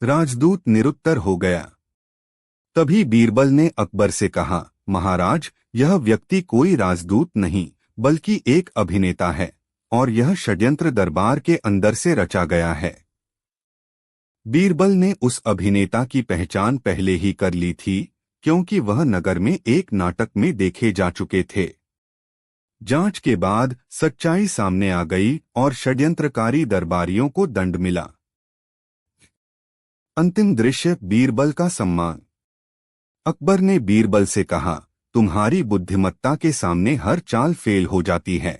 राजदूत निरुत्तर हो गया। तभी बीरबल ने अकबर से कहा, महाराज, यह व्यक्ति कोई राजदूत नहीं बल्कि एक अभिनेता है और यह षड्यंत्र दरबार के अंदर से रचा गया है। बीरबल ने उस अभिनेता की पहचान पहले ही कर ली थी, क्योंकि वह नगर में एक नाटक में देखे जा चुके थे। जांच के बाद सच्चाई सामने आ गई और षड्यंत्रकारी दरबारियों को दंड मिला। अंतिम दृश्य, बीरबल का सम्मान। अकबर ने बीरबल से कहा, तुम्हारी बुद्धिमत्ता के सामने हर चाल फेल हो जाती है।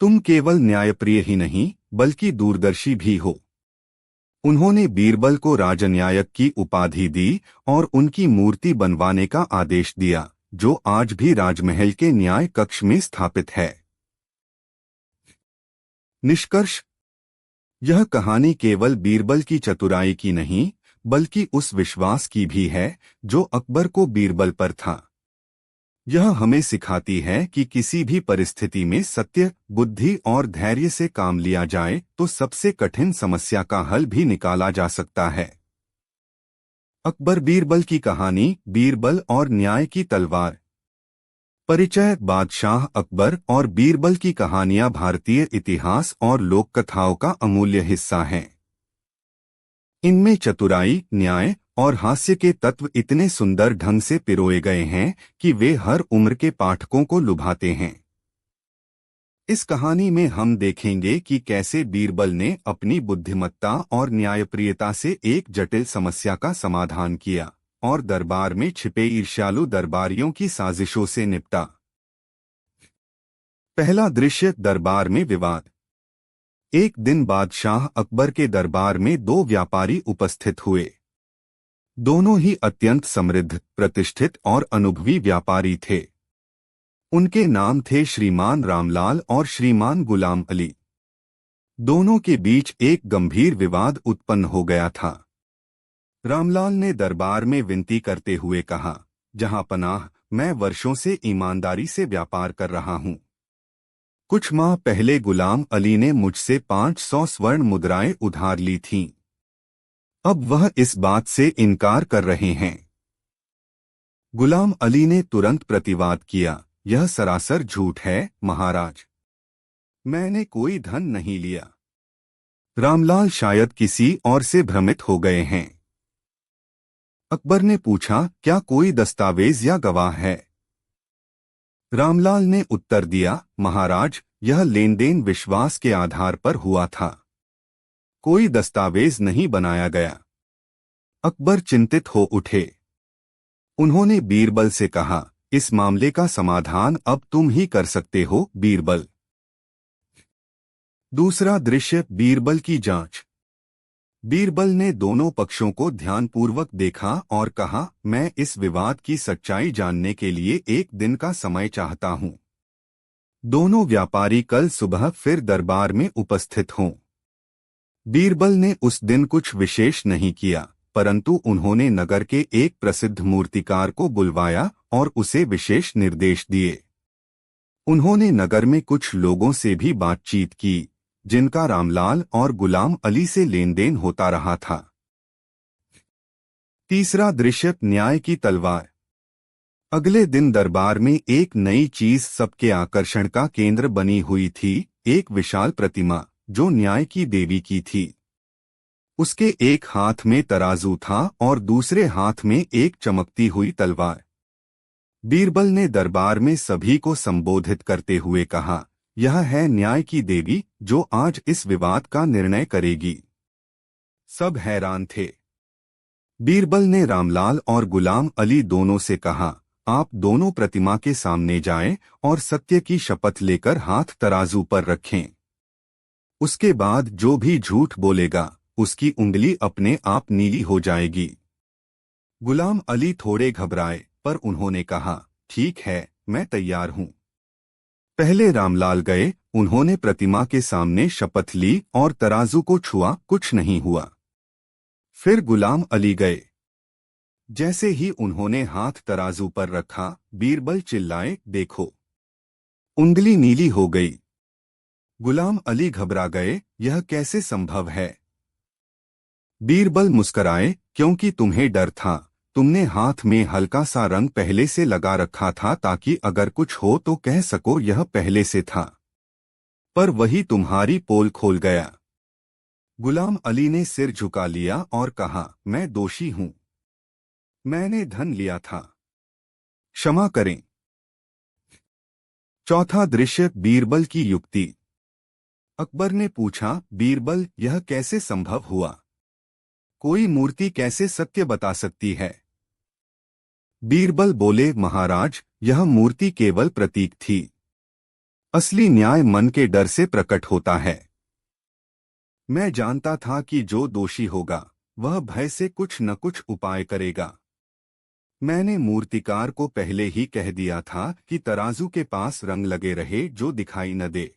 तुम केवल न्यायप्रिय ही नहीं बल्कि दूरदर्शी भी हो। उन्होंने बीरबल को राजन्यायक की उपाधि दी और उनकी मूर्ति बनवाने का आदेश दिया, जो आज भी राजमहल के न्याय कक्ष में स्थापित है। निष्कर्ष: यह कहानी केवल बीरबल की चतुराई की नहीं, बल्कि उस विश्वास की भी है जो अकबर को बीरबल पर था। यह हमें सिखाती है कि किसी भी परिस्थिति में सत्य, बुद्धि और धैर्य से काम लिया जाए तो सबसे कठिन समस्या का हल भी निकाला जा सकता है। अकबर बीरबल की कहानी, बीरबल और न्याय की तलवार। परिचय: बादशाह अकबर और बीरबल की कहानियां भारतीय इतिहास और लोक कथाओं का अमूल्य हिस्सा हैं। इनमें चतुराई, न्याय और हास्य के तत्व इतने सुंदर ढंग से पिरोए गए हैं कि वे हर उम्र के पाठकों को लुभाते हैं। इस कहानी में हम देखेंगे कि कैसे बीरबल ने अपनी बुद्धिमत्ता और न्यायप्रियता से एक जटिल समस्या का समाधान किया और दरबार में छिपे ईर्ष्यालु दरबारियों की साजिशों से निपटा। पहला दृश्य: दरबार में विवाद। एक दिन बादशाह अकबर के दरबार में दो व्यापारी उपस्थित हुए। दोनों ही अत्यंत समृद्ध, प्रतिष्ठित और अनुभवी व्यापारी थे। उनके नाम थे श्रीमान रामलाल और श्रीमान गुलाम अली। दोनों के बीच एक गंभीर विवाद उत्पन्न हो गया था। रामलाल ने दरबार में विनती करते हुए कहा, जहां पनाह, मैं वर्षों से ईमानदारी से व्यापार कर रहा हूं। कुछ माह पहले गुलाम अली ने मुझसे 500 स्वर्ण मुद्राएं उधार ली थीं। अब वह इस बात से इनकार कर रहे हैं। गुलाम अली ने तुरंत प्रतिवाद किया, यह सरासर झूठ है महाराज। मैंने कोई धन नहीं लिया। रामलाल शायद किसी और से भ्रमित हो गए हैं। अकबर ने पूछा, क्या कोई दस्तावेज या गवाह है? रामलाल ने उत्तर दिया, महाराज, यह लेनदेन विश्वास के आधार पर हुआ था। कोई दस्तावेज नहीं बनाया गया। अकबर चिंतित हो उठे। उन्होंने बीरबल से कहा, इस मामले का समाधान अब तुम ही कर सकते हो बीरबल। दूसरा दृश्य: बीरबल की जांच। बीरबल ने दोनों पक्षों को ध्यानपूर्वक देखा और कहा, मैं इस विवाद की सच्चाई जानने के लिए एक दिन का समय चाहता हूं। दोनों व्यापारी कल सुबह फिर दरबार में उपस्थित हों। बीरबल ने उस दिन कुछ विशेष नहीं किया, परंतु उन्होंने नगर के एक प्रसिद्ध मूर्तिकार को बुलवाया और उसे विशेष निर्देश दिए। उन्होंने नगर में कुछ लोगों से भी बातचीत की, जिनका रामलाल और गुलाम अली से लेनदेन होता रहा था। तीसरा दृश्य: न्याय की तलवार। अगले दिन दरबार में एक नई चीज सबके आकर्षण का केंद्र बनी हुई थी, एक विशाल प्रतिमा जो न्याय की देवी की थी। उसके एक हाथ में तराजू था और दूसरे हाथ में एक चमकती हुई तलवार। बीरबल ने दरबार में सभी को संबोधित करते हुए कहा, यह है न्याय की देवी जो आज इस विवाद का निर्णय करेगी। सब हैरान थे। बीरबल ने रामलाल और गुलाम अली दोनों से कहा, आप दोनों प्रतिमा के सामने जाएं और सत्य की शपथ लेकर हाथ तराजू पर रखें। उसके बाद जो भी झूठ बोलेगा उसकी उंगली अपने आप नीली हो जाएगी। गुलाम अली थोड़े घबराए, पर उन्होंने कहा, ठीक है, मैं तैयार हूं। पहले रामलाल गए, उन्होंने प्रतिमा के सामने शपथ ली और तराजू को छुआ, कुछ नहीं हुआ। फिर गुलाम अली गए। जैसे ही उन्होंने हाथ तराजू पर रखा, बीरबल चिल्लाए, देखो, उंगली नीली हो गई। गुलाम अली घबरा गए, यह कैसे संभव है? बीरबल मुस्कराए, क्योंकि तुम्हें डर था। तुमने हाथ में हल्का सा रंग पहले से लगा रखा था ताकि अगर कुछ हो तो कह सको यह पहले से था। पर वही तुम्हारी पोल खोल गया। गुलाम अली ने सिर झुका लिया और कहा, मैं दोषी हूं। मैंने धन लिया था। क्षमा करें। चौथा दृश्य: बीरबल की युक्ति। अकबर ने पूछा, बीरबल, यह कैसे संभव हुआ? कोई मूर्ति कैसे सत्य बता सकती है? बीरबल बोले, महाराज, यह मूर्ति केवल प्रतीक थी। असली न्याय मन के डर से प्रकट होता है। मैं जानता था कि जो दोषी होगा वह भय से कुछ न कुछ उपाय करेगा। मैंने मूर्तिकार को पहले ही कह दिया था कि तराजू के पास रंग लगे रहे जो दिखाई न दे।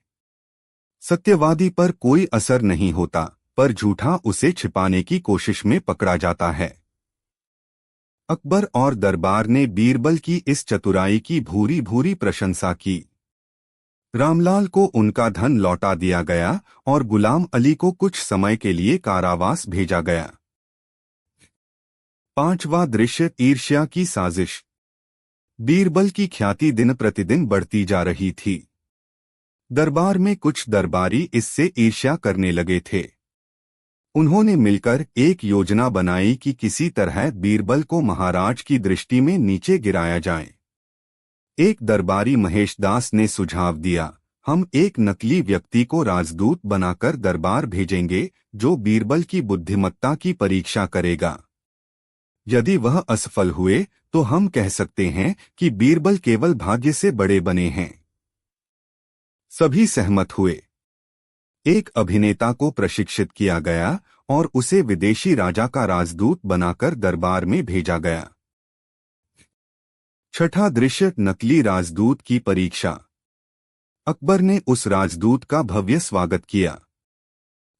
सत्यवादी पर कोई असर नहीं होता, पर झूठा उसे छिपाने की कोशिश में पकड़ा जाता है। अकबर और दरबार ने बीरबल की इस चतुराई की भूरी भूरी प्रशंसा की। रामलाल को उनका धन लौटा दिया गया और गुलाम अली को कुछ समय के लिए कारावास भेजा गया। पांचवा दृश्य, ईर्ष्या की साजिश। बीरबल की ख्याति दिन प्रतिदिन बढ़ती जा रही थी। दरबार में कुछ दरबारी इससे ईर्ष्या करने लगे थे। उन्होंने मिलकर एक योजना बनाई कि किसी तरह बीरबल को महाराज की दृष्टि में नीचे गिराया जाए। एक दरबारी महेशदास ने सुझाव दिया, हम एक नकली व्यक्ति को राजदूत बनाकर दरबार भेजेंगे जो बीरबल की बुद्धिमत्ता की परीक्षा करेगा। यदि वह असफल हुए तो हम कह सकते हैं कि बीरबल केवल भाग्य से बड़े बने हैं। सभी सहमत हुए। एक अभिनेता को प्रशिक्षित किया गया और उसे विदेशी राजा का राजदूत बनाकर दरबार में भेजा गया। छठा दृश्य, नकली राजदूत की परीक्षा। अकबर ने उस राजदूत का भव्य स्वागत किया।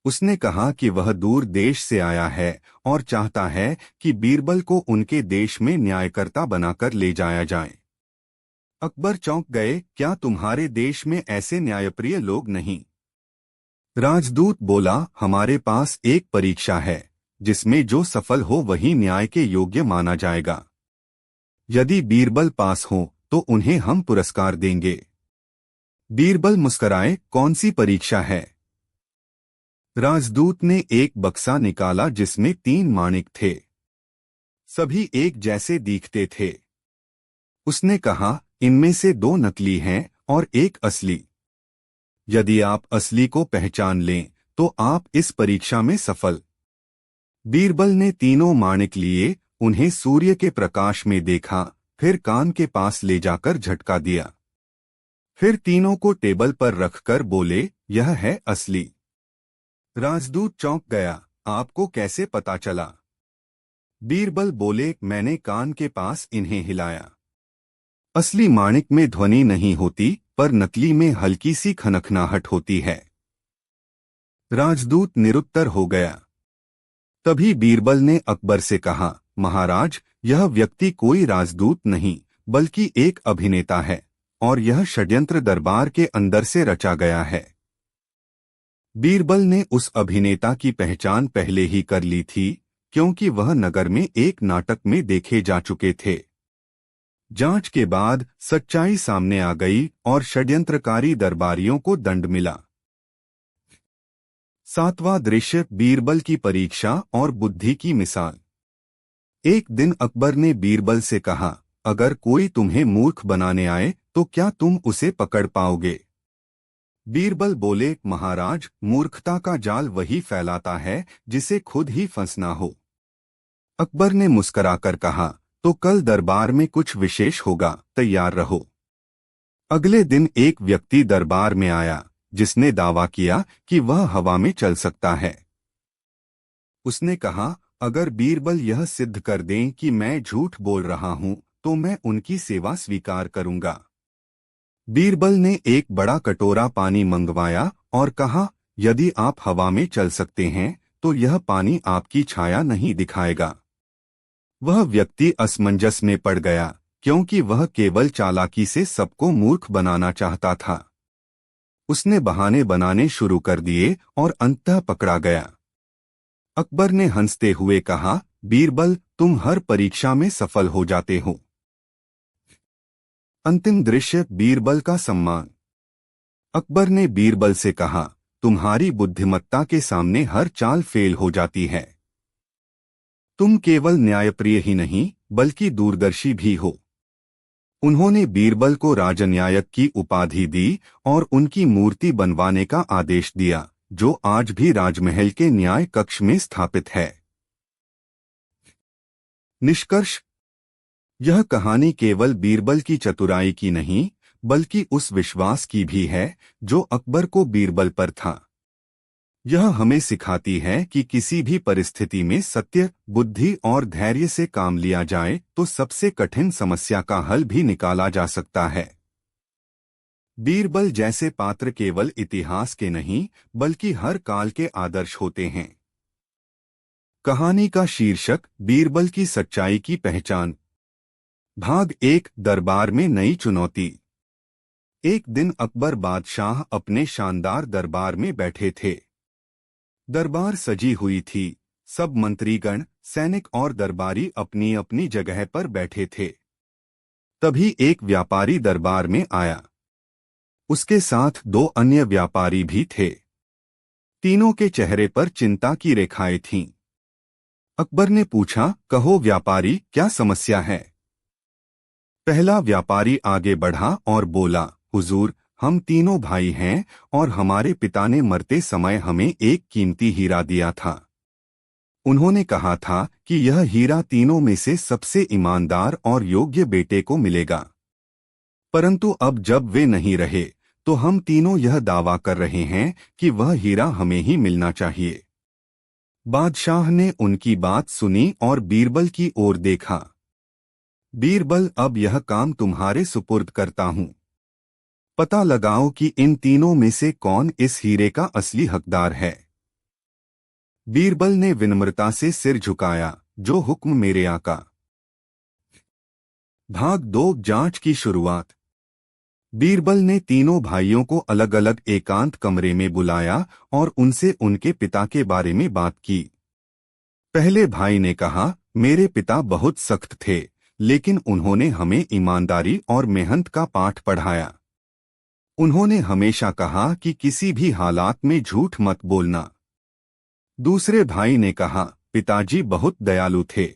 उसने कहा कि वह दूर देश से आया है और चाहता है कि बीरबल को उनके देश में न्यायकर्ता बनाकर ले जाया जाए। अकबर चौंक गए, क्या तुम्हारे देश में ऐसे न्यायप्रिय लोग नहीं? राजदूत बोला, हमारे पास एक परीक्षा है जिसमें जो सफल हो वही न्याय के योग्य माना जाएगा। यदि बीरबल पास हो तो उन्हें हम पुरस्कार देंगे। बीरबल मुस्कराए, कौन सी परीक्षा है? राजदूत ने एक बक्सा निकाला जिसमें 3 माणिक थे। सभी एक जैसे दिखते थे। उसने कहा, इनमें से 2 नकली हैं और एक असली। यदि आप असली को पहचान लें तो आप इस परीक्षा में सफल। बीरबल ने तीनों माणिक लिए, उन्हें सूर्य के प्रकाश में देखा, फिर कान के पास ले जाकर झटका दिया। फिर तीनों को टेबल पर रखकर बोले, यह है असली। राजदूत चौंक गया, आपको कैसे पता चला? बीरबल बोले, मैंने कान के पास इन्हें हिलाया। असली माणिक में ध्वनि नहीं होती, पर नकली में हल्की सी खनखनाहट होती है। राजदूत निरुत्तर हो गया। तभी बीरबल ने अकबर से कहा, महाराज, यह व्यक्ति कोई राजदूत नहीं बल्कि एक अभिनेता है और यह षड्यंत्र दरबार के अंदर से रचा गया है। बीरबल ने उस अभिनेता की पहचान पहले ही कर ली थी क्योंकि वह नगर में एक नाटक में देखे जा चुके थे। जांच के बाद सच्चाई सामने आ गई और षड्यंत्रकारी दरबारियों को दंड मिला। 7वां दृश्य, बीरबल की परीक्षा और बुद्धि की मिसाल। एक दिन अकबर ने बीरबल से कहा, अगर कोई तुम्हें मूर्ख बनाने आए तो क्या तुम उसे पकड़ पाओगे? बीरबल बोले, महाराज, मूर्खता का जाल वही फैलाता है जिसे खुद ही फंसना हो। अकबर ने मुस्कुराकर कहा, तो कल दरबार में कुछ विशेष होगा, तैयार रहो। अगले दिन एक व्यक्ति दरबार में आया जिसने दावा किया कि वह हवा में चल सकता है। उसने कहा, अगर बीरबल यह सिद्ध कर दें कि मैं झूठ बोल रहा हूं तो मैं उनकी सेवा स्वीकार करूंगा। बीरबल ने एक बड़ा कटोरा पानी मंगवाया और कहा, यदि आप हवा में चल सकते हैं तो यह पानी आपकी छाया नहीं दिखाएगा। वह व्यक्ति असमंजस में पड़ गया क्योंकि वह केवल चालाकी से सबको मूर्ख बनाना चाहता था। उसने बहाने बनाने शुरू कर दिए और अंततः पकड़ा गया। अकबर ने हंसते हुए कहा, बीरबल, तुम हर परीक्षा में सफल हो जाते हो। अंतिम दृश्य, बीरबल का सम्मान। अकबर ने बीरबल से कहा, तुम्हारी बुद्धिमत्ता के सामने हर चाल फेल हो जाती है। तुम केवल न्यायप्रिय ही नहीं बल्कि दूरदर्शी भी हो। उन्होंने बीरबल को राजन्यायक की उपाधि दी और उनकी मूर्ति बनवाने का आदेश दिया, जो आज भी राजमहल के न्याय कक्ष में स्थापित है। निष्कर्ष, यह कहानी केवल बीरबल की चतुराई की नहीं, बल्कि उस विश्वास की भी है जो अकबर को बीरबल पर था। यह हमें सिखाती है कि किसी भी परिस्थिति में सत्य, बुद्धि और धैर्य से काम लिया जाए तो सबसे कठिन समस्या का हल भी निकाला जा सकता है। बीरबल जैसे पात्र केवल इतिहास के नहीं, बल्कि हर काल के आदर्श होते हैं। कहानी का शीर्षक बीरबल की सच्चाई की पहचान। भाग 1, दरबार में नई चुनौती। एक दिन अकबर बादशाह अपने शानदार दरबार में बैठे थे। दरबार सजी हुई थी। सब मंत्रीगण, सैनिक और दरबारी अपनी अपनी जगह पर बैठे थे। तभी एक व्यापारी दरबार में आया। उसके साथ 2 अन्य व्यापारी भी थे। तीनों के चेहरे पर चिंता की रेखाएं थीं। अकबर ने पूछा, कहो व्यापारी, क्या समस्या है? पहला व्यापारी आगे बढ़ा और बोला, हुजूर, हम तीनों भाई हैं और हमारे पिता ने मरते समय हमें एक कीमती हीरा दिया था। उन्होंने कहा था कि यह हीरा तीनों में से सबसे ईमानदार और योग्य बेटे को मिलेगा। परंतु अब जब वे नहीं रहे तो हम तीनों यह दावा कर रहे हैं कि वह हीरा हमें ही मिलना चाहिए। बादशाह ने उनकी बात सुनी और बीरबल की ओर देखा। बीरबल, अब यह काम तुम्हारे सुपुर्द करता हूं। पता लगाओ कि इन तीनों में से कौन इस हीरे का असली हकदार है। बीरबल ने विनम्रता से सिर झुकाया, जो हुक्म मेरे आका। भाग 2, जांच की शुरुआत। बीरबल ने तीनों भाइयों को अलग अलग एकांत कमरे में बुलाया और उनसे उनके पिता के बारे में बात की। पहले भाई ने कहा, मेरे पिता बहुत सख्त थे, लेकिन उन्होंने हमें ईमानदारी और मेहनत का पाठ पढ़ाया। उन्होंने हमेशा कहा कि किसी भी हालात में झूठ मत बोलना। दूसरे भाई ने कहा, पिताजी बहुत दयालु थे।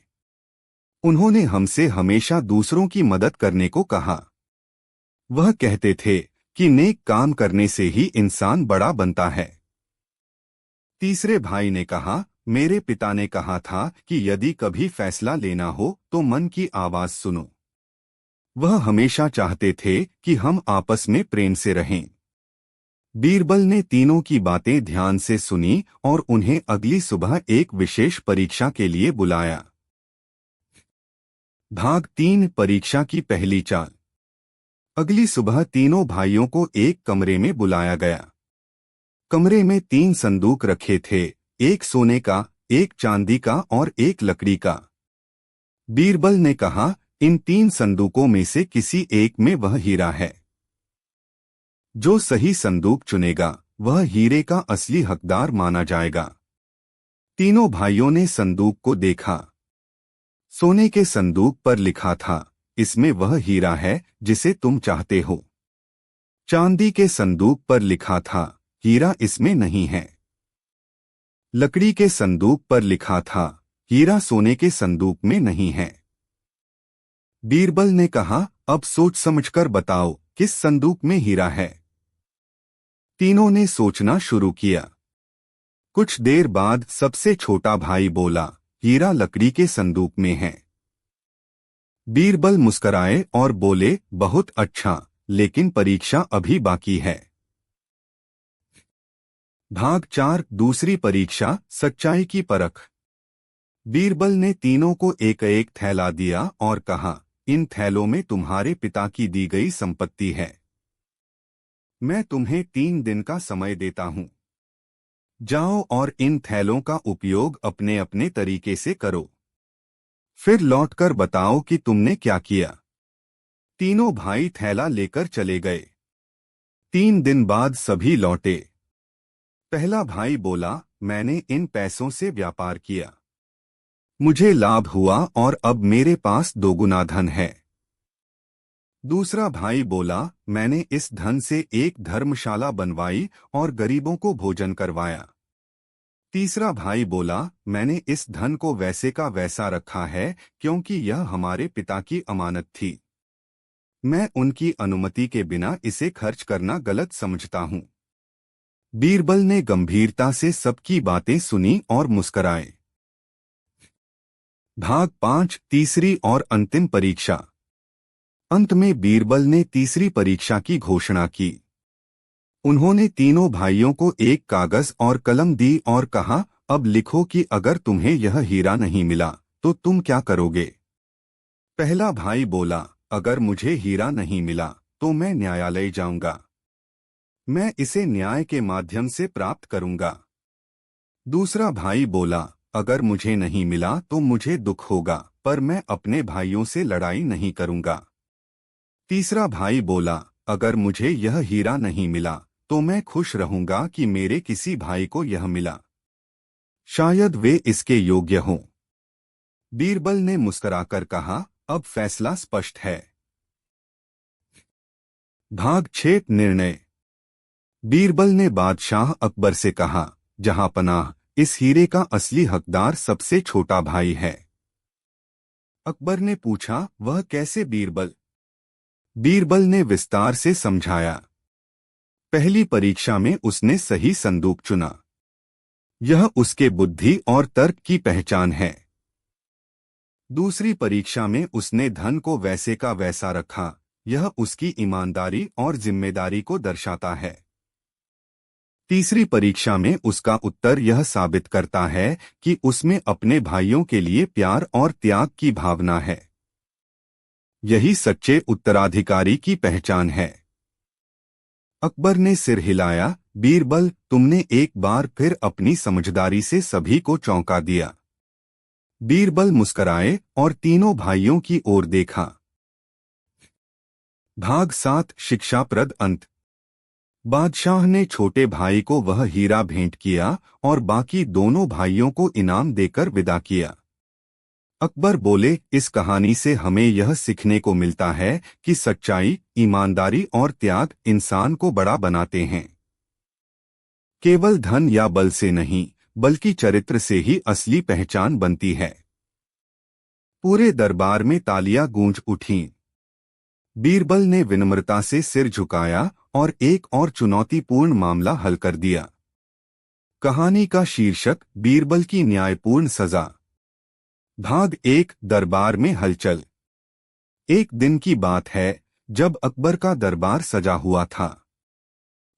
उन्होंने हमसे हमेशा दूसरों की मदद करने को कहा। वह कहते थे कि नेक काम करने से ही इंसान बड़ा बनता है। तीसरे भाई ने कहा, मेरे पिता ने कहा था कि यदि कभी फैसला लेना हो तो मन की आवाज सुनो। वह हमेशा चाहते थे कि हम आपस में प्रेम से रहें। बीरबल ने तीनों की बातें ध्यान से सुनी और उन्हें अगली सुबह एक विशेष परीक्षा के लिए बुलाया। भाग 3, परीक्षा की पहली चाल। अगली सुबह तीनों भाइयों को एक कमरे में बुलाया गया। कमरे में 3 संदूक रखे थे, एक सोने का, एक चांदी का और एक लकड़ी का। बीरबल ने कहा, इन 3 संदूकों में से किसी एक में वह हीरा है। जो सही संदूक चुनेगा वह हीरे का असली हकदार माना जाएगा। तीनों भाइयों ने संदूक को देखा। सोने के संदूक पर लिखा था, इसमें वह हीरा है जिसे तुम चाहते हो। चांदी के संदूक पर लिखा था, हीरा इसमें नहीं है। लकड़ी के संदूक पर लिखा था, हीरा सोने के संदूक में नहीं है। बीरबल ने कहा, अब सोच समझकर बताओ किस संदूक में हीरा है। तीनों ने सोचना शुरू किया। कुछ देर बाद सबसे छोटा भाई बोला, हीरा लकड़ी के संदूक में है। बीरबल मुस्कराए और बोले, बहुत अच्छा, लेकिन परीक्षा अभी बाकी है। भाग 4, दूसरी परीक्षा, सच्चाई की परख। बीरबल ने तीनों को एक एक थैला दिया और कहा, इन थैलों में तुम्हारे पिता की दी गई संपत्ति है। मैं तुम्हें 3 दिन का समय देता हूं। जाओ और इन थैलों का उपयोग अपने अपने तरीके से करो। फिर लौटकर बताओ कि तुमने क्या किया। तीनों भाई थैला लेकर चले गए। 3 दिन बाद सभी लौटे। पहला भाई बोला, मैंने इन पैसों से व्यापार किया। मुझे लाभ हुआ और अब मेरे पास 2 गुना धन है। दूसरा भाई बोला, मैंने इस धन से एक धर्मशाला बनवाई और गरीबों को भोजन करवाया। तीसरा भाई बोला, मैंने इस धन को वैसे का वैसा रखा है क्योंकि यह हमारे पिता की अमानत थी। मैं उनकी अनुमति के बिना इसे खर्च करना गलत समझता हूं। बीरबल ने गंभीरता से सबकी बातें सुनी और मुस्कराए। भाग 5 तीसरी और अंतिम परीक्षा। अंत में बीरबल ने तीसरी परीक्षा की घोषणा की। उन्होंने तीनों भाइयों को एक कागज और कलम दी और कहा, अब लिखो कि अगर तुम्हें यह हीरा नहीं मिला तो तुम क्या करोगे। पहला भाई बोला, अगर मुझे हीरा नहीं मिला तो मैं न्यायालय जाऊंगा। मैं इसे न्याय के माध्यम से प्राप्त करूंगा। दूसरा भाई बोला, अगर मुझे नहीं मिला तो मुझे दुख होगा, पर मैं अपने भाइयों से लड़ाई नहीं करूंगा। तीसरा भाई बोला, अगर मुझे यह हीरा नहीं मिला तो मैं खुश रहूंगा कि मेरे किसी भाई को यह मिला। शायद वे इसके योग्य हों। बीरबल ने मुस्कुराकर कहा, अब फैसला स्पष्ट है। भाग 6 निर्णय। बीरबल ने बादशाह अकबर से कहा, जहां पनाह, इस हीरे का असली हकदार सबसे छोटा भाई है। अकबर ने पूछा, वह कैसे बीरबल? बीरबल ने विस्तार से समझाया। पहली परीक्षा में उसने सही संदूक चुना। यह उसके बुद्धि और तर्क की पहचान है। दूसरी परीक्षा में उसने धन को वैसे का वैसा रखा। यह उसकी ईमानदारी और जिम्मेदारी को दर्शाता है। तीसरी परीक्षा में उसका उत्तर यह साबित करता है कि उसमें अपने भाइयों के लिए प्यार और त्याग की भावना है। यही सच्चे उत्तराधिकारी की पहचान है। अकबर ने सिर हिलाया, बीरबल, तुमने एक बार फिर अपनी समझदारी से सभी को चौंका दिया। बीरबल मुस्कुराए और तीनों भाइयों की ओर देखा। भाग 7 शिक्षाप्रद अंत। बादशाह ने छोटे भाई को वह हीरा भेंट किया और बाकी दोनों भाइयों को इनाम देकर विदा किया। अकबर बोले, इस कहानी से हमें यह सीखने को मिलता है कि सच्चाई, ईमानदारी और त्याग इंसान को बड़ा बनाते हैं। केवल धन या बल से नहीं, बल्कि चरित्र से ही असली पहचान बनती है। पूरे दरबार में तालियां गूंज उठीं। बीरबल ने विनम्रता से सिर झुकाया और एक और चुनौतीपूर्ण मामला हल कर दिया। कहानी का शीर्षक, बीरबल की न्यायपूर्ण सजा। भाग 1 दरबार में हलचल। एक दिन की बात है जब अकबर का दरबार सजा हुआ था।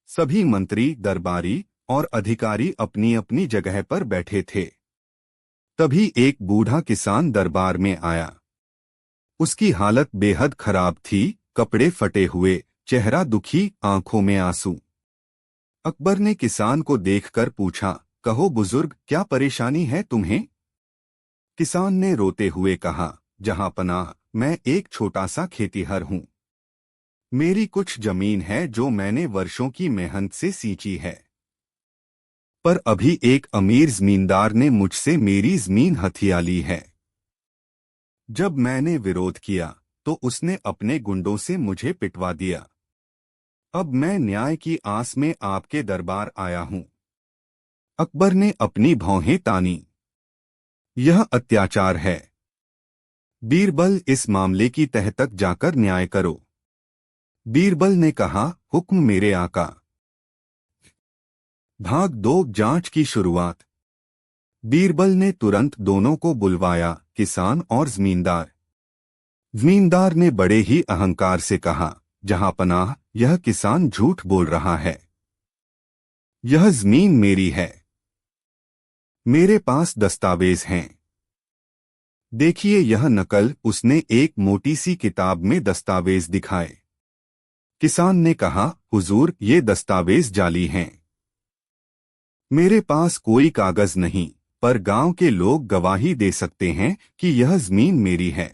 सभी मंत्री, दरबारी और अधिकारी अपनी अपनी जगह पर बैठे थे। तभी एक बूढ़ा किसान दरबार में आया। उसकी हालत बेहद खराब थी, कपड़े फटे हुए, चेहरा दुखी, आंखों में आंसू। अकबर ने किसान को देखकर पूछा, कहो बुजुर्ग, क्या परेशानी है तुम्हें? किसान ने रोते हुए कहा, जहां पनाह, मैं एक छोटा सा खेतीहर हूं। मेरी कुछ जमीन है जो मैंने वर्षों की मेहनत से सींची है। पर अभी एक अमीर जमींदार ने मुझसे मेरी जमीन हथिया ली है। जब मैंने विरोध किया तो उसने अपने गुंडों से मुझे पिटवा दिया। अब मैं न्याय की आस में आपके दरबार आया हूं। अकबर ने अपनी भौहें तानी। यह अत्याचार है। बीरबल, इस मामले की तह तक जाकर न्याय करो। बीरबल ने कहा, हुक्म मेरे आका। भाग 2 जांच की शुरुआत। बीरबल ने तुरंत दोनों को बुलवाया, किसान और जमींदार। जमींदार ने बड़े ही अहंकार से कहा, जहां पनाह, यह किसान झूठ बोल रहा है। यह जमीन मेरी है। मेरे पास दस्तावेज हैं। देखिए यह नकल। उसने एक मोटी सी किताब में दस्तावेज दिखाए। किसान ने कहा, हुजूर, ये दस्तावेज जाली हैं। मेरे पास कोई कागज नहीं, पर गांव के लोग गवाही दे सकते हैं कि यह जमीन मेरी है।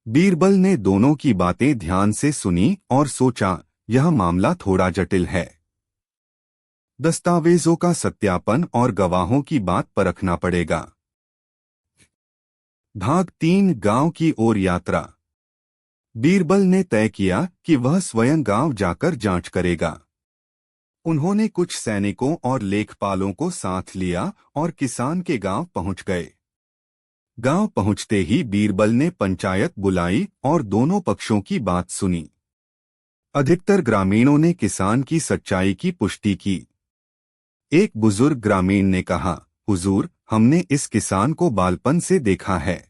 बीरबल ने दोनों की बातें ध्यान से सुनी और सोचा, यह मामला थोड़ा जटिल है। दस्तावेजों का सत्यापन और गवाहों की बात परखना पड़ेगा। भाग 3 गांव की ओर यात्रा। बीरबल ने तय किया कि वह स्वयं गांव जाकर जांच करेगा। उन्होंने कुछ सैनिकों और लेखपालों को साथ लिया और किसान के गांव पहुंच गए। गांव पहुंचते ही बीरबल ने पंचायत बुलाई और दोनों पक्षों की बात सुनी। अधिकतर ग्रामीणों ने किसान की सच्चाई की पुष्टि की। एक बुजुर्ग ग्रामीण ने कहा, हुजूर, हमने इस किसान को बालपन से देखा है।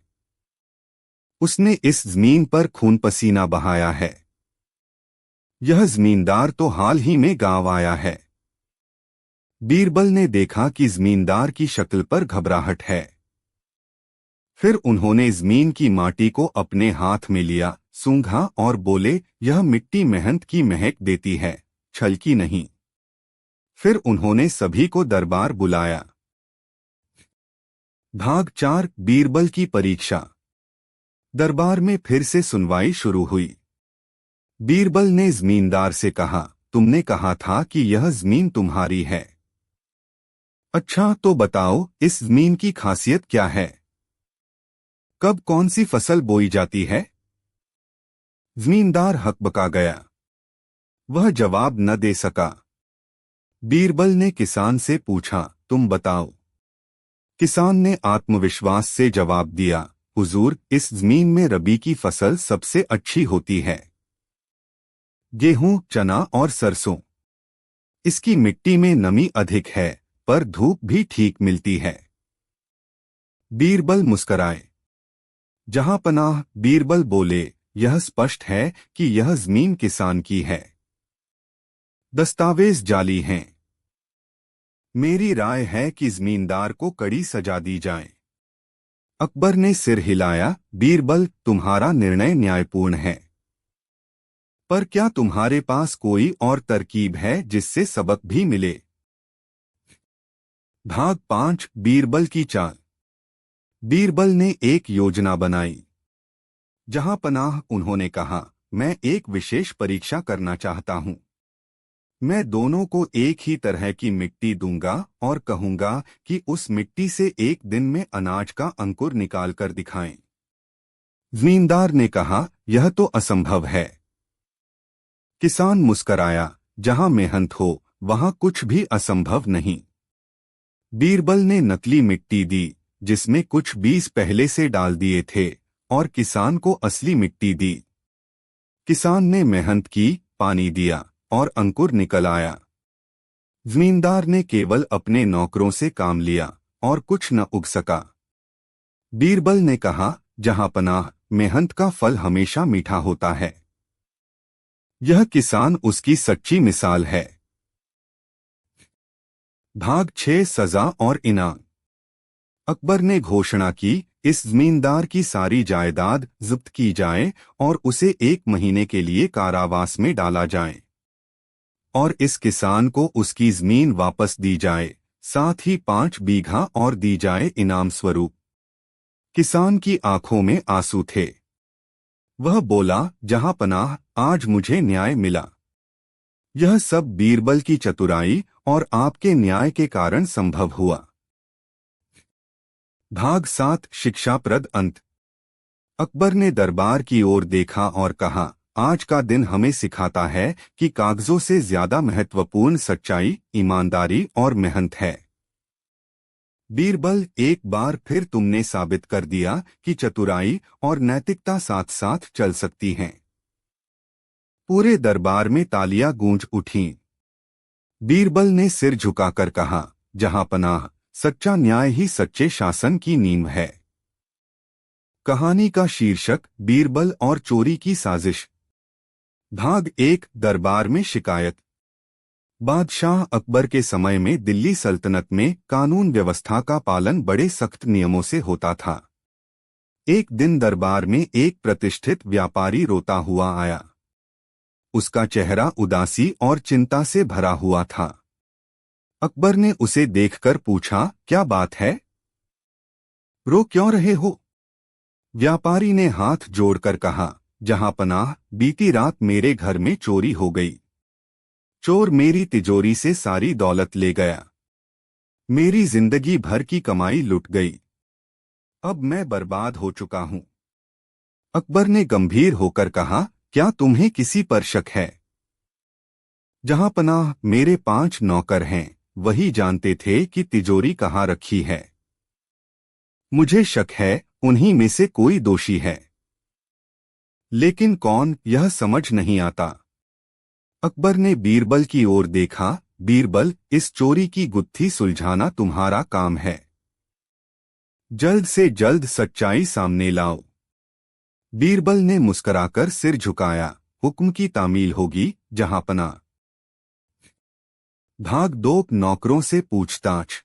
उसने इस जमीन पर खून पसीना बहाया है। यह जमींदार तो हाल ही में गांव आया है। बीरबल ने देखा कि जमींदार की शक्ल पर घबराहट है। फिर उन्होंने जमीन की माटी को अपने हाथ में लिया, सूंघा और बोले, यह मिट्टी मेहनत की महक देती है, छल की नहीं। फिर उन्होंने सभी को दरबार बुलाया। भाग 4 बीरबल की परीक्षा। दरबार में फिर से सुनवाई शुरू हुई। बीरबल ने जमींदार से कहा, तुमने कहा था कि यह जमीन तुम्हारी है। अच्छा तो बताओ, इस जमीन की खासियत क्या है? कब कौन सी फसल बोई जाती है? जमींदार हकबका गया। वह जवाब न दे सका। बीरबल ने किसान से पूछा, तुम बताओ। किसान ने आत्मविश्वास से जवाब दिया, हुजूर, इस जमीन में रबी की फसल सबसे अच्छी होती है। गेहूं, चना और सरसों। इसकी मिट्टी में नमी अधिक है, पर धूप भी ठीक मिलती है। बीरबल मुस्कराए। जहां पनाह, बीरबल बोले, यह स्पष्ट है कि यह जमीन किसान की है। दस्तावेज जाली हैं। मेरी राय है कि जमींदार को कड़ी सजा दी जाए। अकबर ने सिर हिलाया। बीरबल, तुम्हारा निर्णय न्यायपूर्ण है, पर क्या तुम्हारे पास कोई और तरकीब है जिससे सबक भी मिले? भाग 5 बीरबल की चाल। बीरबल ने एक योजना बनाई। जहां पनाह, उन्होंने कहा, मैं एक विशेष परीक्षा करना चाहता हूं। मैं दोनों को एक ही तरह की मिट्टी दूंगा और कहूंगा कि उस मिट्टी से एक दिन में अनाज का अंकुर निकाल कर दिखाएं। जमींदार ने कहा, यह तो असंभव है। किसान मुस्कराया। जहां मेहनत हो, वहां कुछ भी असंभव नहीं। बीरबल ने नकली मिट्टी दी, जिसमें कुछ बीज पहले से डाल दिए थे, और किसान को असली मिट्टी दी। किसान ने मेहनत की, पानी दिया, और अंकुर निकल आया। जमींदार ने केवल अपने नौकरों से काम लिया, और कुछ न उग सका। बीरबल ने कहा, जहां पनाह, मेहनत का फल हमेशा मीठा होता है। यह किसान उसकी सच्ची मिसाल है। भाग 6 सजा और इनाम। अकबर ने घोषणा की, इस जमींदार की सारी जायदाद जब्त की जाए और उसे 1 महीने के लिए कारावास में डाला जाए, और इस किसान को उसकी जमीन वापस दी जाए, साथ ही 5 बीघा और दी जाए इनाम स्वरूप। किसान की आंखों में आंसू थे। वह बोला, जहां पनाह, आज मुझे न्याय मिला। यह सब बीरबल की चतुराई और आपके न्याय के कारण संभव हुआ। भाग 7 शिक्षाप्रद अंत। अकबर ने दरबार की ओर देखा और कहा, आज का दिन हमें सिखाता है कि कागजों से ज्यादा महत्वपूर्ण सच्चाई, ईमानदारी और मेहनत है। बीरबल, एक बार फिर तुमने साबित कर दिया कि चतुराई और नैतिकता साथ साथ चल सकती हैं। पूरे दरबार में तालियां गूंज उठीं। बीरबल ने सिर झुकाकर कहा, जहां पनाह, सच्चा न्याय ही सच्चे शासन की नींव है। कहानी का शीर्षक, बीरबल और चोरी की साजिश। भाग 1 दरबार में शिकायत। बादशाह अकबर के समय में दिल्ली सल्तनत में कानून व्यवस्था का पालन बड़े सख्त नियमों से होता था। एक दिन दरबार में एक प्रतिष्ठित व्यापारी रोता हुआ आया। उसका चेहरा उदासी और चिंता से भरा हुआ था। अकबर ने उसे देखकर पूछा, क्या बात है? रो क्यों रहे हो? व्यापारी ने हाथ जोड़कर कहा, जहां पनाह, बीती रात मेरे घर में चोरी हो गई। चोर मेरी तिजोरी से सारी दौलत ले गया। मेरी जिंदगी भर की कमाई लुट गई। अब मैं बर्बाद हो चुका हूं। अकबर ने गंभीर होकर कहा, क्या तुम्हें किसी पर शक है? जहां पनाह, मेरे 5 नौकर हैं, वही जानते थे कि तिजोरी कहाँ रखी है। मुझे शक है, उन्हीं में से कोई दोषी है, लेकिन कौन, यह समझ नहीं आता। अकबर ने बीरबल की ओर देखा। बीरबल, इस चोरी की गुत्थी सुलझाना तुम्हारा काम है। जल्द से जल्द सच्चाई सामने लाओ। बीरबल ने मुस्कुराकर सिर झुकाया। हुक्म की तामील होगी जहांपना। भाग 2 नौकरों से पूछताछ।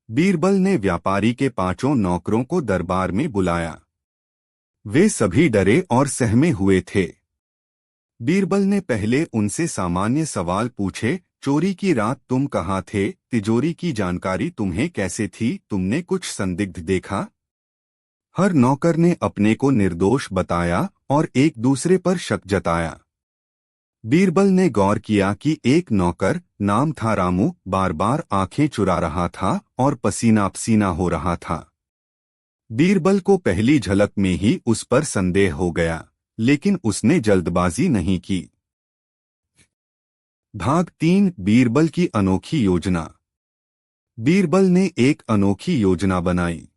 बीरबल ने व्यापारी के 5 नौकरों को दरबार में बुलाया। वे सभी डरे और सहमे हुए थे। बीरबल ने पहले उनसे सामान्य सवाल पूछे। चोरी की रात तुम कहाँ थे? तिजोरी की जानकारी तुम्हें कैसे थी? तुमने कुछ संदिग्ध देखा? हर नौकर ने अपने को निर्दोष बताया और एक दूसरे पर शक जताया। बीरबल ने गौर किया कि एक नौकर, नाम था रामू, बार बार आंखें चुरा रहा था और पसीना पसीना हो रहा था। बीरबल को पहली झलक में ही उस पर संदेह हो गया, लेकिन उसने जल्दबाजी नहीं की। भाग 3 बीरबल की अनोखी योजना। बीरबल ने एक अनोखी योजना बनाई।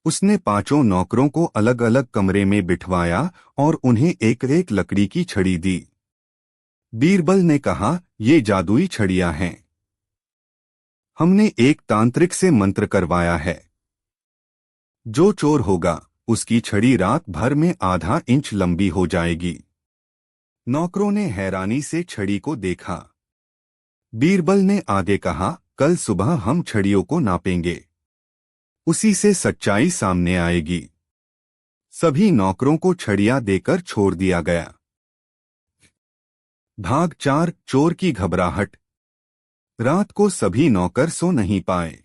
उसने 5 नौकरों को अलग अलग कमरे में बिठवाया और उन्हें एक एक लकड़ी की छड़ी दी। बीरबल ने कहा, ये जादुई छड़ियां हैं। हमने एक तांत्रिक से मंत्र करवाया है। जो चोर होगा उसकी छड़ी रात भर में आधा इंच लंबी हो जाएगी। नौकरों ने हैरानी से छड़ी को देखा। बीरबल ने आगे कहा, कल सुबह हम छड़ियों को नापेंगे। उसी से सच्चाई सामने आएगी। सभी नौकरों को छड़ियां देकर छोड़ दिया गया। भाग 4 चोर की घबराहट। रात को सभी नौकर सो नहीं पाए।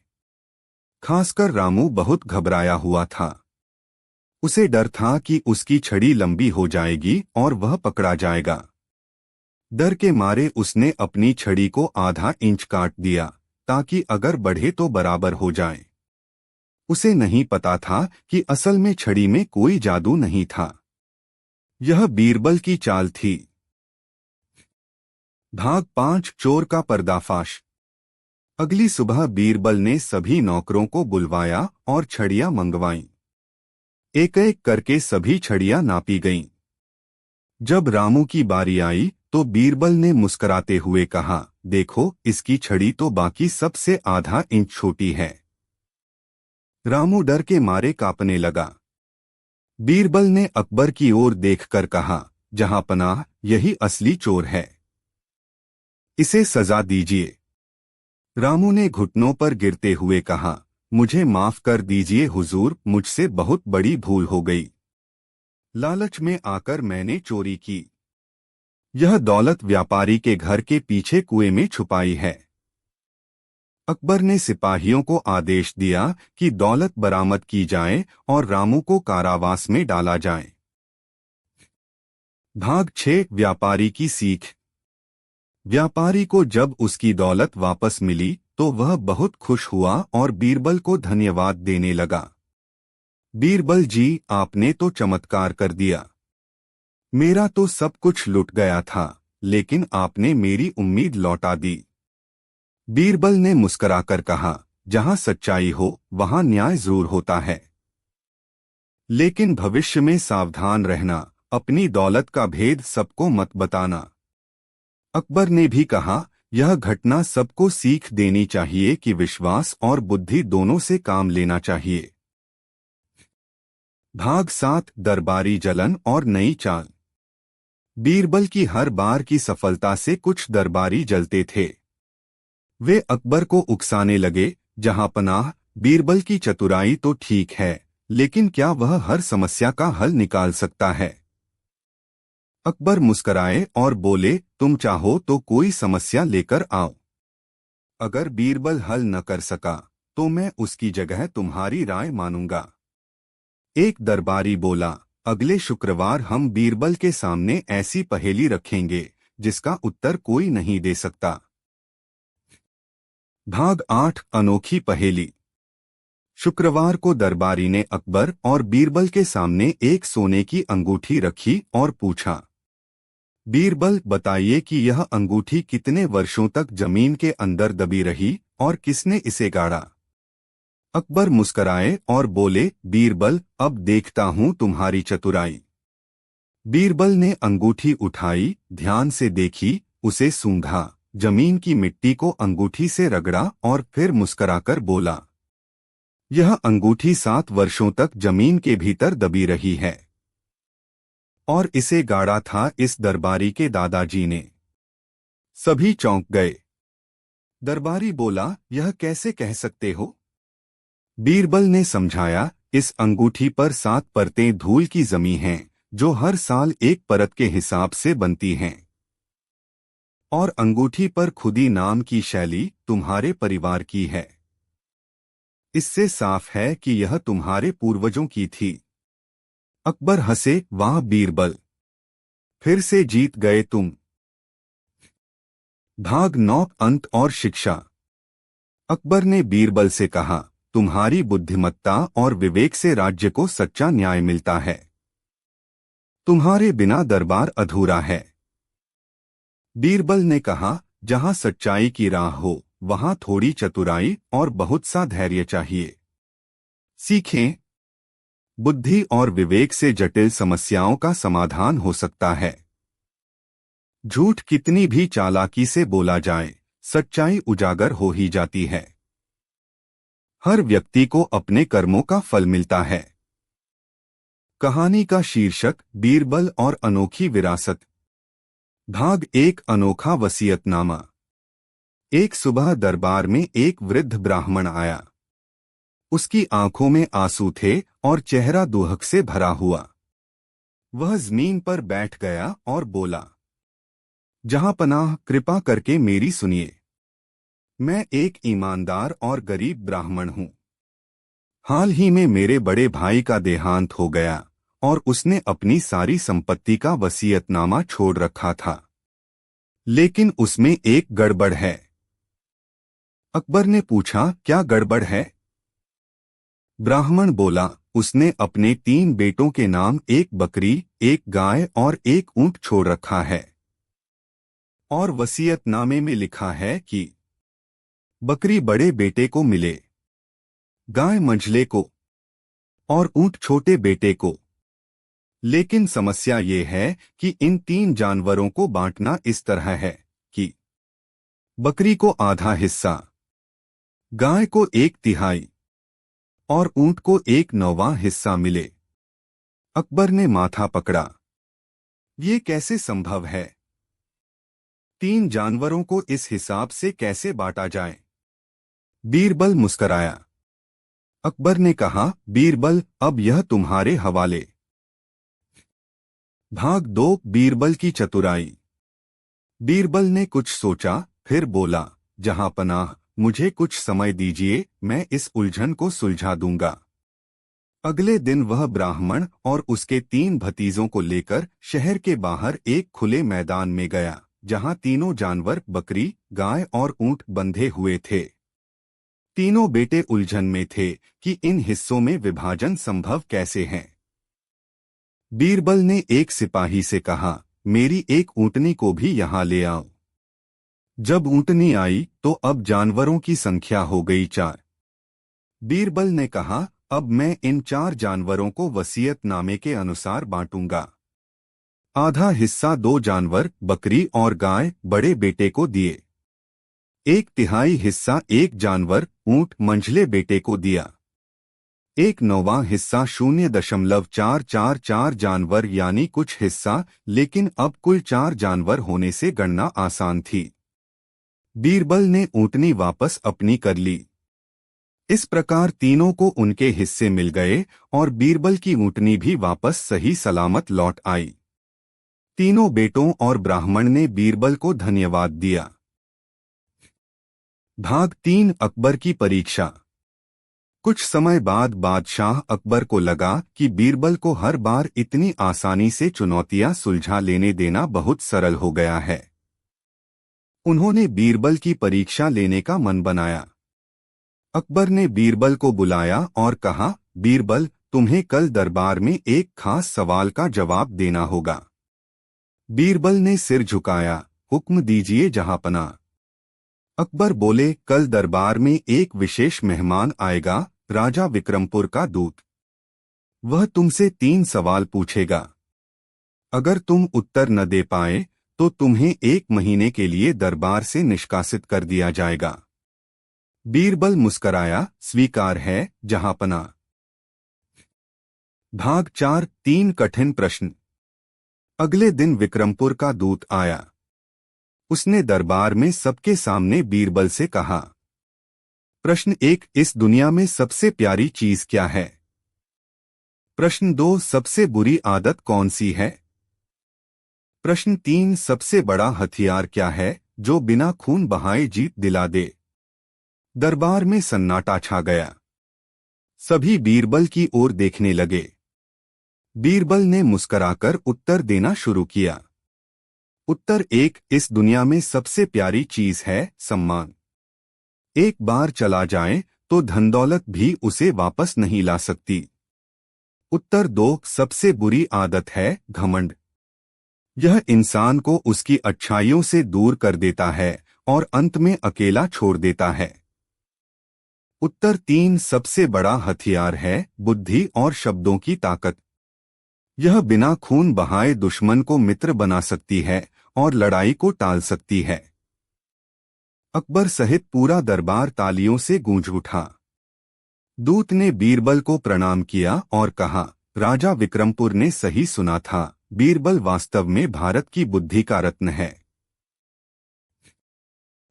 खासकर रामू बहुत घबराया हुआ था। उसे डर था कि उसकी छड़ी लंबी हो जाएगी और वह पकड़ा जाएगा। डर के मारे उसने अपनी छड़ी को आधा इंच काट दिया ताकि अगर बढ़े तो बराबर हो जाए। उसे नहीं पता था कि असल में छड़ी में कोई जादू नहीं था। यह बीरबल की चाल थी। भाग 5 चोर का पर्दाफाश। अगली सुबह बीरबल ने सभी नौकरों को बुलवाया और छड़ियां मंगवाईं। एक एक करके सभी छड़ियां नापी गईं। जब रामू की बारी आई तो बीरबल ने मुस्कुराते हुए कहा, देखो, इसकी छड़ी तो बाकी सबसे आधा इंच छोटी है। रामू डर के मारे कांपने लगा। बीरबल ने अकबर की ओर देखकर कहा, जहांपनाह, यही असली चोर है। इसे सजा दीजिए। रामू ने घुटनों पर गिरते हुए कहा, मुझे माफ कर दीजिए हुजूर, मुझसे बहुत बड़ी भूल हो गई। लालच में आकर मैंने चोरी की। यह दौलत व्यापारी के घर के पीछे कुएं में छुपाई है। अकबर ने सिपाहियों को आदेश दिया कि दौलत बरामद की जाए और रामू को कारावास में डाला जाए। भाग 6 व्यापारी की सीख। व्यापारी को जब उसकी दौलत वापस मिली तो वह बहुत खुश हुआ और बीरबल को धन्यवाद देने लगा। बीरबल जी, आपने तो चमत्कार कर दिया। मेरा तो सब कुछ लुट गया था, लेकिन आपने मेरी उम्मीद लौटा दी। बीरबल ने मुस्कुराकर कहा, जहां सच्चाई हो वहां न्याय जरूर होता है। लेकिन भविष्य में सावधान रहना, अपनी दौलत का भेद सबको मत बताना। अकबर ने भी कहा, यह घटना सबको सीख देनी चाहिए कि विश्वास और बुद्धि दोनों से काम लेना चाहिए। भाग 7 दरबारी जलन और नई चाल। बीरबल की हर बार की सफलता से कुछ दरबारी जलते थे। वे अकबर को उकसाने लगे, जहांपनाह, बीरबल की चतुराई तो ठीक है, लेकिन क्या वह हर समस्या का हल निकाल सकता है? अकबर मुस्कराए और बोले, तुम चाहो तो कोई समस्या लेकर आओ। अगर बीरबल हल न कर सका तो मैं उसकी जगह तुम्हारी राय मानूंगा। एक दरबारी बोला, अगले शुक्रवार हम बीरबल के सामने ऐसी पहेली रखेंगे जिसका उत्तर कोई नहीं दे सकता। भाग 8 अनोखी पहेली। शुक्रवार को दरबारी ने अकबर और बीरबल के सामने एक सोने की अंगूठी रखी और पूछा, बीरबल, बताइए कि यह अंगूठी कितने वर्षों तक जमीन के अंदर दबी रही और किसने इसे गाड़ा? अकबर मुस्कराए और बोले, बीरबल, अब देखता हूं तुम्हारी चतुराई। बीरबल ने अंगूठी उठाई, ध्यान से देखी, उसे सूंघा, जमीन की मिट्टी को अंगूठी से रगड़ा और फिर मुस्कराकर बोला, यह अंगूठी 7 वर्षों तक जमीन के भीतर दबी रही है और इसे गाड़ा था इस दरबारी के दादाजी ने। सभी चौंक गए। दरबारी बोला, यह कैसे कह सकते हो? बीरबल ने समझाया, इस अंगूठी पर 7 परतें धूल की जमी हैं, जो हर साल एक परत के हिसाब से बनती हैं। और अंगूठी पर खुदी नाम की शैली तुम्हारे परिवार की है। इससे साफ है कि यह तुम्हारे पूर्वजों की थी। अकबर हंसे, वाह बीरबल, फिर से जीत गए तुम। भाग 9 अंत और शिक्षा। अकबर ने बीरबल से कहा, तुम्हारी बुद्धिमत्ता और विवेक से राज्य को सच्चा न्याय मिलता है। तुम्हारे बिना दरबार अधूरा है। बीरबल ने कहा, जहां सच्चाई की राह हो, वहां थोड़ी चतुराई और बहुत सा धैर्य चाहिए। सीखें। बुद्धि और विवेक से जटिल समस्याओं का समाधान हो सकता है। झूठ कितनी भी चालाकी से बोला जाए, सच्चाई उजागर हो ही जाती है। हर व्यक्ति को अपने कर्मों का फल मिलता है। कहानी का शीर्षक, बीरबल और अनोखी विरासत। भाग 1, अनोखा वसीयतनामा। एक सुबह दरबार में एक वृद्ध ब्राह्मण आया। उसकी आंखों में आंसू थे और चेहरा दुहक से भरा हुआ। वह जमीन पर बैठ गया और बोला, जहांपनाह, कृपा करके मेरी सुनिए। मैं एक ईमानदार और गरीब ब्राह्मण हूं। हाल ही में मेरे बड़े भाई का देहांत हो गया और उसने अपनी सारी संपत्ति का वसीयतनामा छोड़ रखा था। लेकिन उसमें एक गड़बड़ है। अकबर ने पूछा, क्या गड़बड़ है? ब्राह्मण बोला, उसने अपने 3 बेटों के नाम एक बकरी, एक गाय और एक ऊंट छोड़ रखा है। और वसीयतनामे में लिखा है कि बकरी बड़े बेटे को मिले, गाय मंझले को और ऊंट छोटे बेटे को। लेकिन समस्या ये है कि इन 3 जानवरों को बांटना इस तरह है कि बकरी को आधा हिस्सा, गाय को 1/3 और ऊंट को 1/9 हिस्सा मिले। अकबर ने माथा पकड़ा। ये कैसे संभव है? 3 जानवरों को इस हिसाब से कैसे बांटा जाए? बीरबल मुस्कराया। अकबर ने कहा, बीरबल, अब यह तुम्हारे हवाले। भाग 2, बीरबल की चतुराई। बीरबल ने कुछ सोचा, फिर बोला, जहांपनाह, मुझे कुछ समय दीजिए, मैं इस उलझन को सुलझा दूंगा। अगले दिन वह ब्राह्मण और उसके 3 भतीजों को लेकर शहर के बाहर एक खुले मैदान में गया, जहां तीनों जानवर, बकरी, गाय और ऊंट, बंधे हुए थे। तीनों बेटे उलझन में थे कि इन हिस्सों में विभाजन संभव कैसे है। बीरबल ने एक सिपाही से कहा, मेरी एक ऊँटनी को भी यहाँ ले आओ। जब ऊँटनी आई तो अब जानवरों की संख्या हो गई 4। बीरबल ने कहा, अब मैं इन 4 जानवरों को वसीयतनामे के अनुसार बांटूंगा। आधा हिस्सा 2 जानवर, बकरी और गाय, बड़े बेटे को दिए। 1/3 हिस्सा 1 जानवर, ऊंट, मंझले बेटे को दिया। 1/9 हिस्सा 0.444 जानवर, यानी कुछ हिस्सा, लेकिन अब कुल 4 जानवर होने से गणना आसान थी। बीरबल ने ऊँटनी वापस अपनी कर ली। इस प्रकार तीनों को उनके हिस्से मिल गए और बीरबल की ऊँटनी भी वापस सही सलामत लौट आई। तीनों बेटों और ब्राह्मण ने बीरबल को धन्यवाद दिया। भाग 3, अकबर की परीक्षा। कुछ समय बाद बादशाह अकबर को लगा कि बीरबल को हर बार इतनी आसानी से चुनौतियां सुलझा लेने देना बहुत सरल हो गया है। उन्होंने बीरबल की परीक्षा लेने का मन बनाया। अकबर ने बीरबल को बुलाया और कहा, बीरबल, तुम्हें कल दरबार में एक खास सवाल का जवाब देना होगा। बीरबल ने सिर झुकाया, हुक्म दीजिए जहांपनाह। अकबर बोले, कल दरबार में एक विशेष मेहमान आएगा, राजा विक्रमपुर का दूत। वह तुमसे 3 सवाल पूछेगा। अगर तुम उत्तर न दे पाए तो तुम्हें 1 महीने के लिए दरबार से निष्कासित कर दिया जाएगा। बीरबल मुस्कराया, स्वीकार है जहांपना। भाग 4, 3 कठिन प्रश्न। अगले दिन विक्रमपुर का दूत आया। उसने दरबार में सबके सामने बीरबल से कहा, प्रश्न 1, इस दुनिया में सबसे प्यारी चीज क्या है? प्रश्न 2, सबसे बुरी आदत कौन सी है? प्रश्न 3, सबसे बड़ा हथियार क्या है जो बिना खून बहाए जीत दिला दे? दरबार में सन्नाटा छा गया। सभी बीरबल की ओर देखने लगे। बीरबल ने मुस्कराकर उत्तर देना शुरू किया। उत्तर 1, इस दुनिया में सबसे प्यारी चीज है सम्मान। एक बार चला जाए तो धन दौलत भी उसे वापस नहीं ला सकती। उत्तर 2, सबसे बुरी आदत है घमंड। यह इंसान को उसकी अच्छाइयों से दूर कर देता है और अंत में अकेला छोड़ देता है। उत्तर 3, सबसे बड़ा हथियार है बुद्धि और शब्दों की ताकत। यह बिना खून बहाए दुश्मन को मित्र बना सकती है और लड़ाई को टाल सकती है। अकबर सहित पूरा दरबार तालियों से गूंज उठा। दूत ने बीरबल को प्रणाम किया और कहा, राजा विक्रमपुर ने सही सुना था, बीरबल वास्तव में भारत की बुद्धि का रत्न है।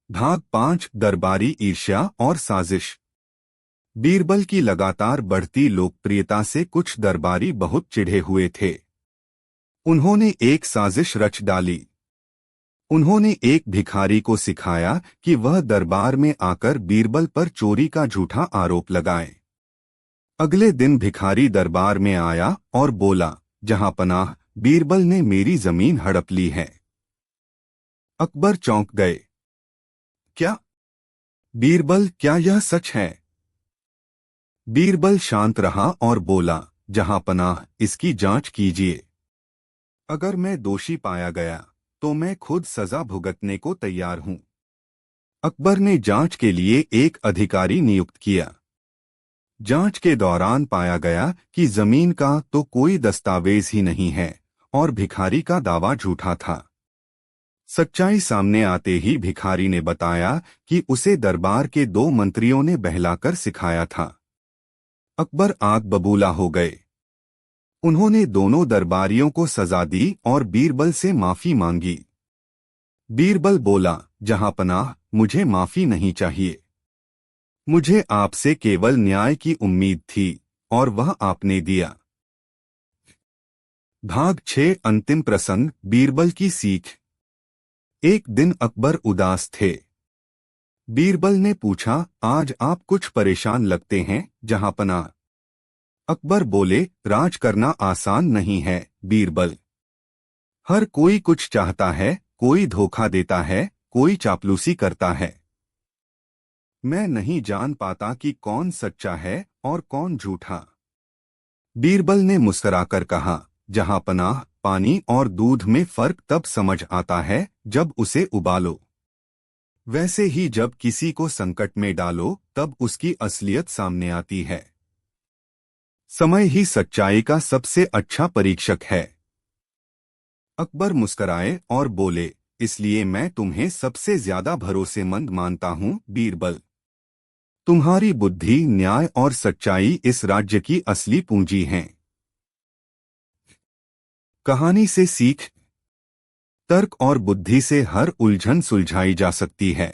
भाग 5, दरबारी ईर्ष्या और साजिश। बीरबल की लगातार बढ़ती लोकप्रियता से कुछ दरबारी बहुत चिढ़े हुए थे। उन्होंने एक साजिश रच डाली। उन्होंने एक भिखारी को सिखाया कि वह दरबार में आकर बीरबल पर चोरी का झूठा आरोप लगाए। अगले दिन भिखारी दरबार में आया और बोला, जहांपनाह, बीरबल ने मेरी जमीन हड़प ली है। अकबर चौंक गए। क्या? बीरबल, क्या यह सच है? बीरबल शांत रहा और बोला, जहांपनाह, इसकी जांच कीजिए। अगर मैं दोषी पाया गया तो मैं खुद सजा भुगतने को तैयार हूं। अकबर ने जांच के लिए एक अधिकारी नियुक्त किया। जांच के दौरान पाया गया कि जमीन का तो कोई दस्तावेज ही नहीं है और भिखारी का दावा झूठा था। सच्चाई सामने आते ही भिखारी ने बताया कि उसे दरबार के 2 मंत्रियों ने बहलाकर सिखाया था। अकबर आग बबूला हो गए। उन्होंने दोनों दरबारियों को सजा दी और बीरबल से माफी मांगी। बीरबल बोला, जहांपनाह, मुझे माफी नहीं चाहिए। मुझे आपसे केवल न्याय की उम्मीद थी और वह आपने दिया। भाग 6, अंतिम प्रसंग, बीरबल की सीख। एक दिन अकबर उदास थे। बीरबल ने पूछा, आज आप कुछ परेशान लगते हैं जहांपनाह। अकबर बोले, राज करना आसान नहीं है बीरबल। हर कोई कुछ चाहता है, कोई धोखा देता है, कोई चापलूसी करता है। मैं नहीं जान पाता कि कौन सच्चा है और कौन झूठा। बीरबल ने मुस्कुराकर कहा, जहांपनाह, पानी और दूध में फर्क तब समझ आता है जब उसे उबालो। वैसे ही जब किसी को संकट में डालो तब उसकी असलियत सामने आती है। समय ही सच्चाई का सबसे अच्छा परीक्षक है। अकबर मुस्कुराए और बोले, इसलिए मैं तुम्हें सबसे ज्यादा भरोसेमंद मानता हूं बीरबल। तुम्हारी बुद्धि, न्याय और सच्चाई इस राज्य की असली पूंजी हैं। कहानी से सीख। तर्क और बुद्धि से हर उलझन सुलझाई जा सकती है।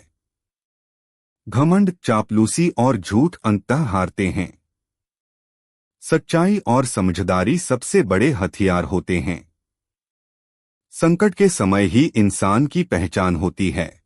घमंड, चापलूसी और झूठ अंततः हारते हैं। सच्चाई और समझदारी सबसे बड़े हथियार होते हैं। संकट के समय ही इंसान की पहचान होती है।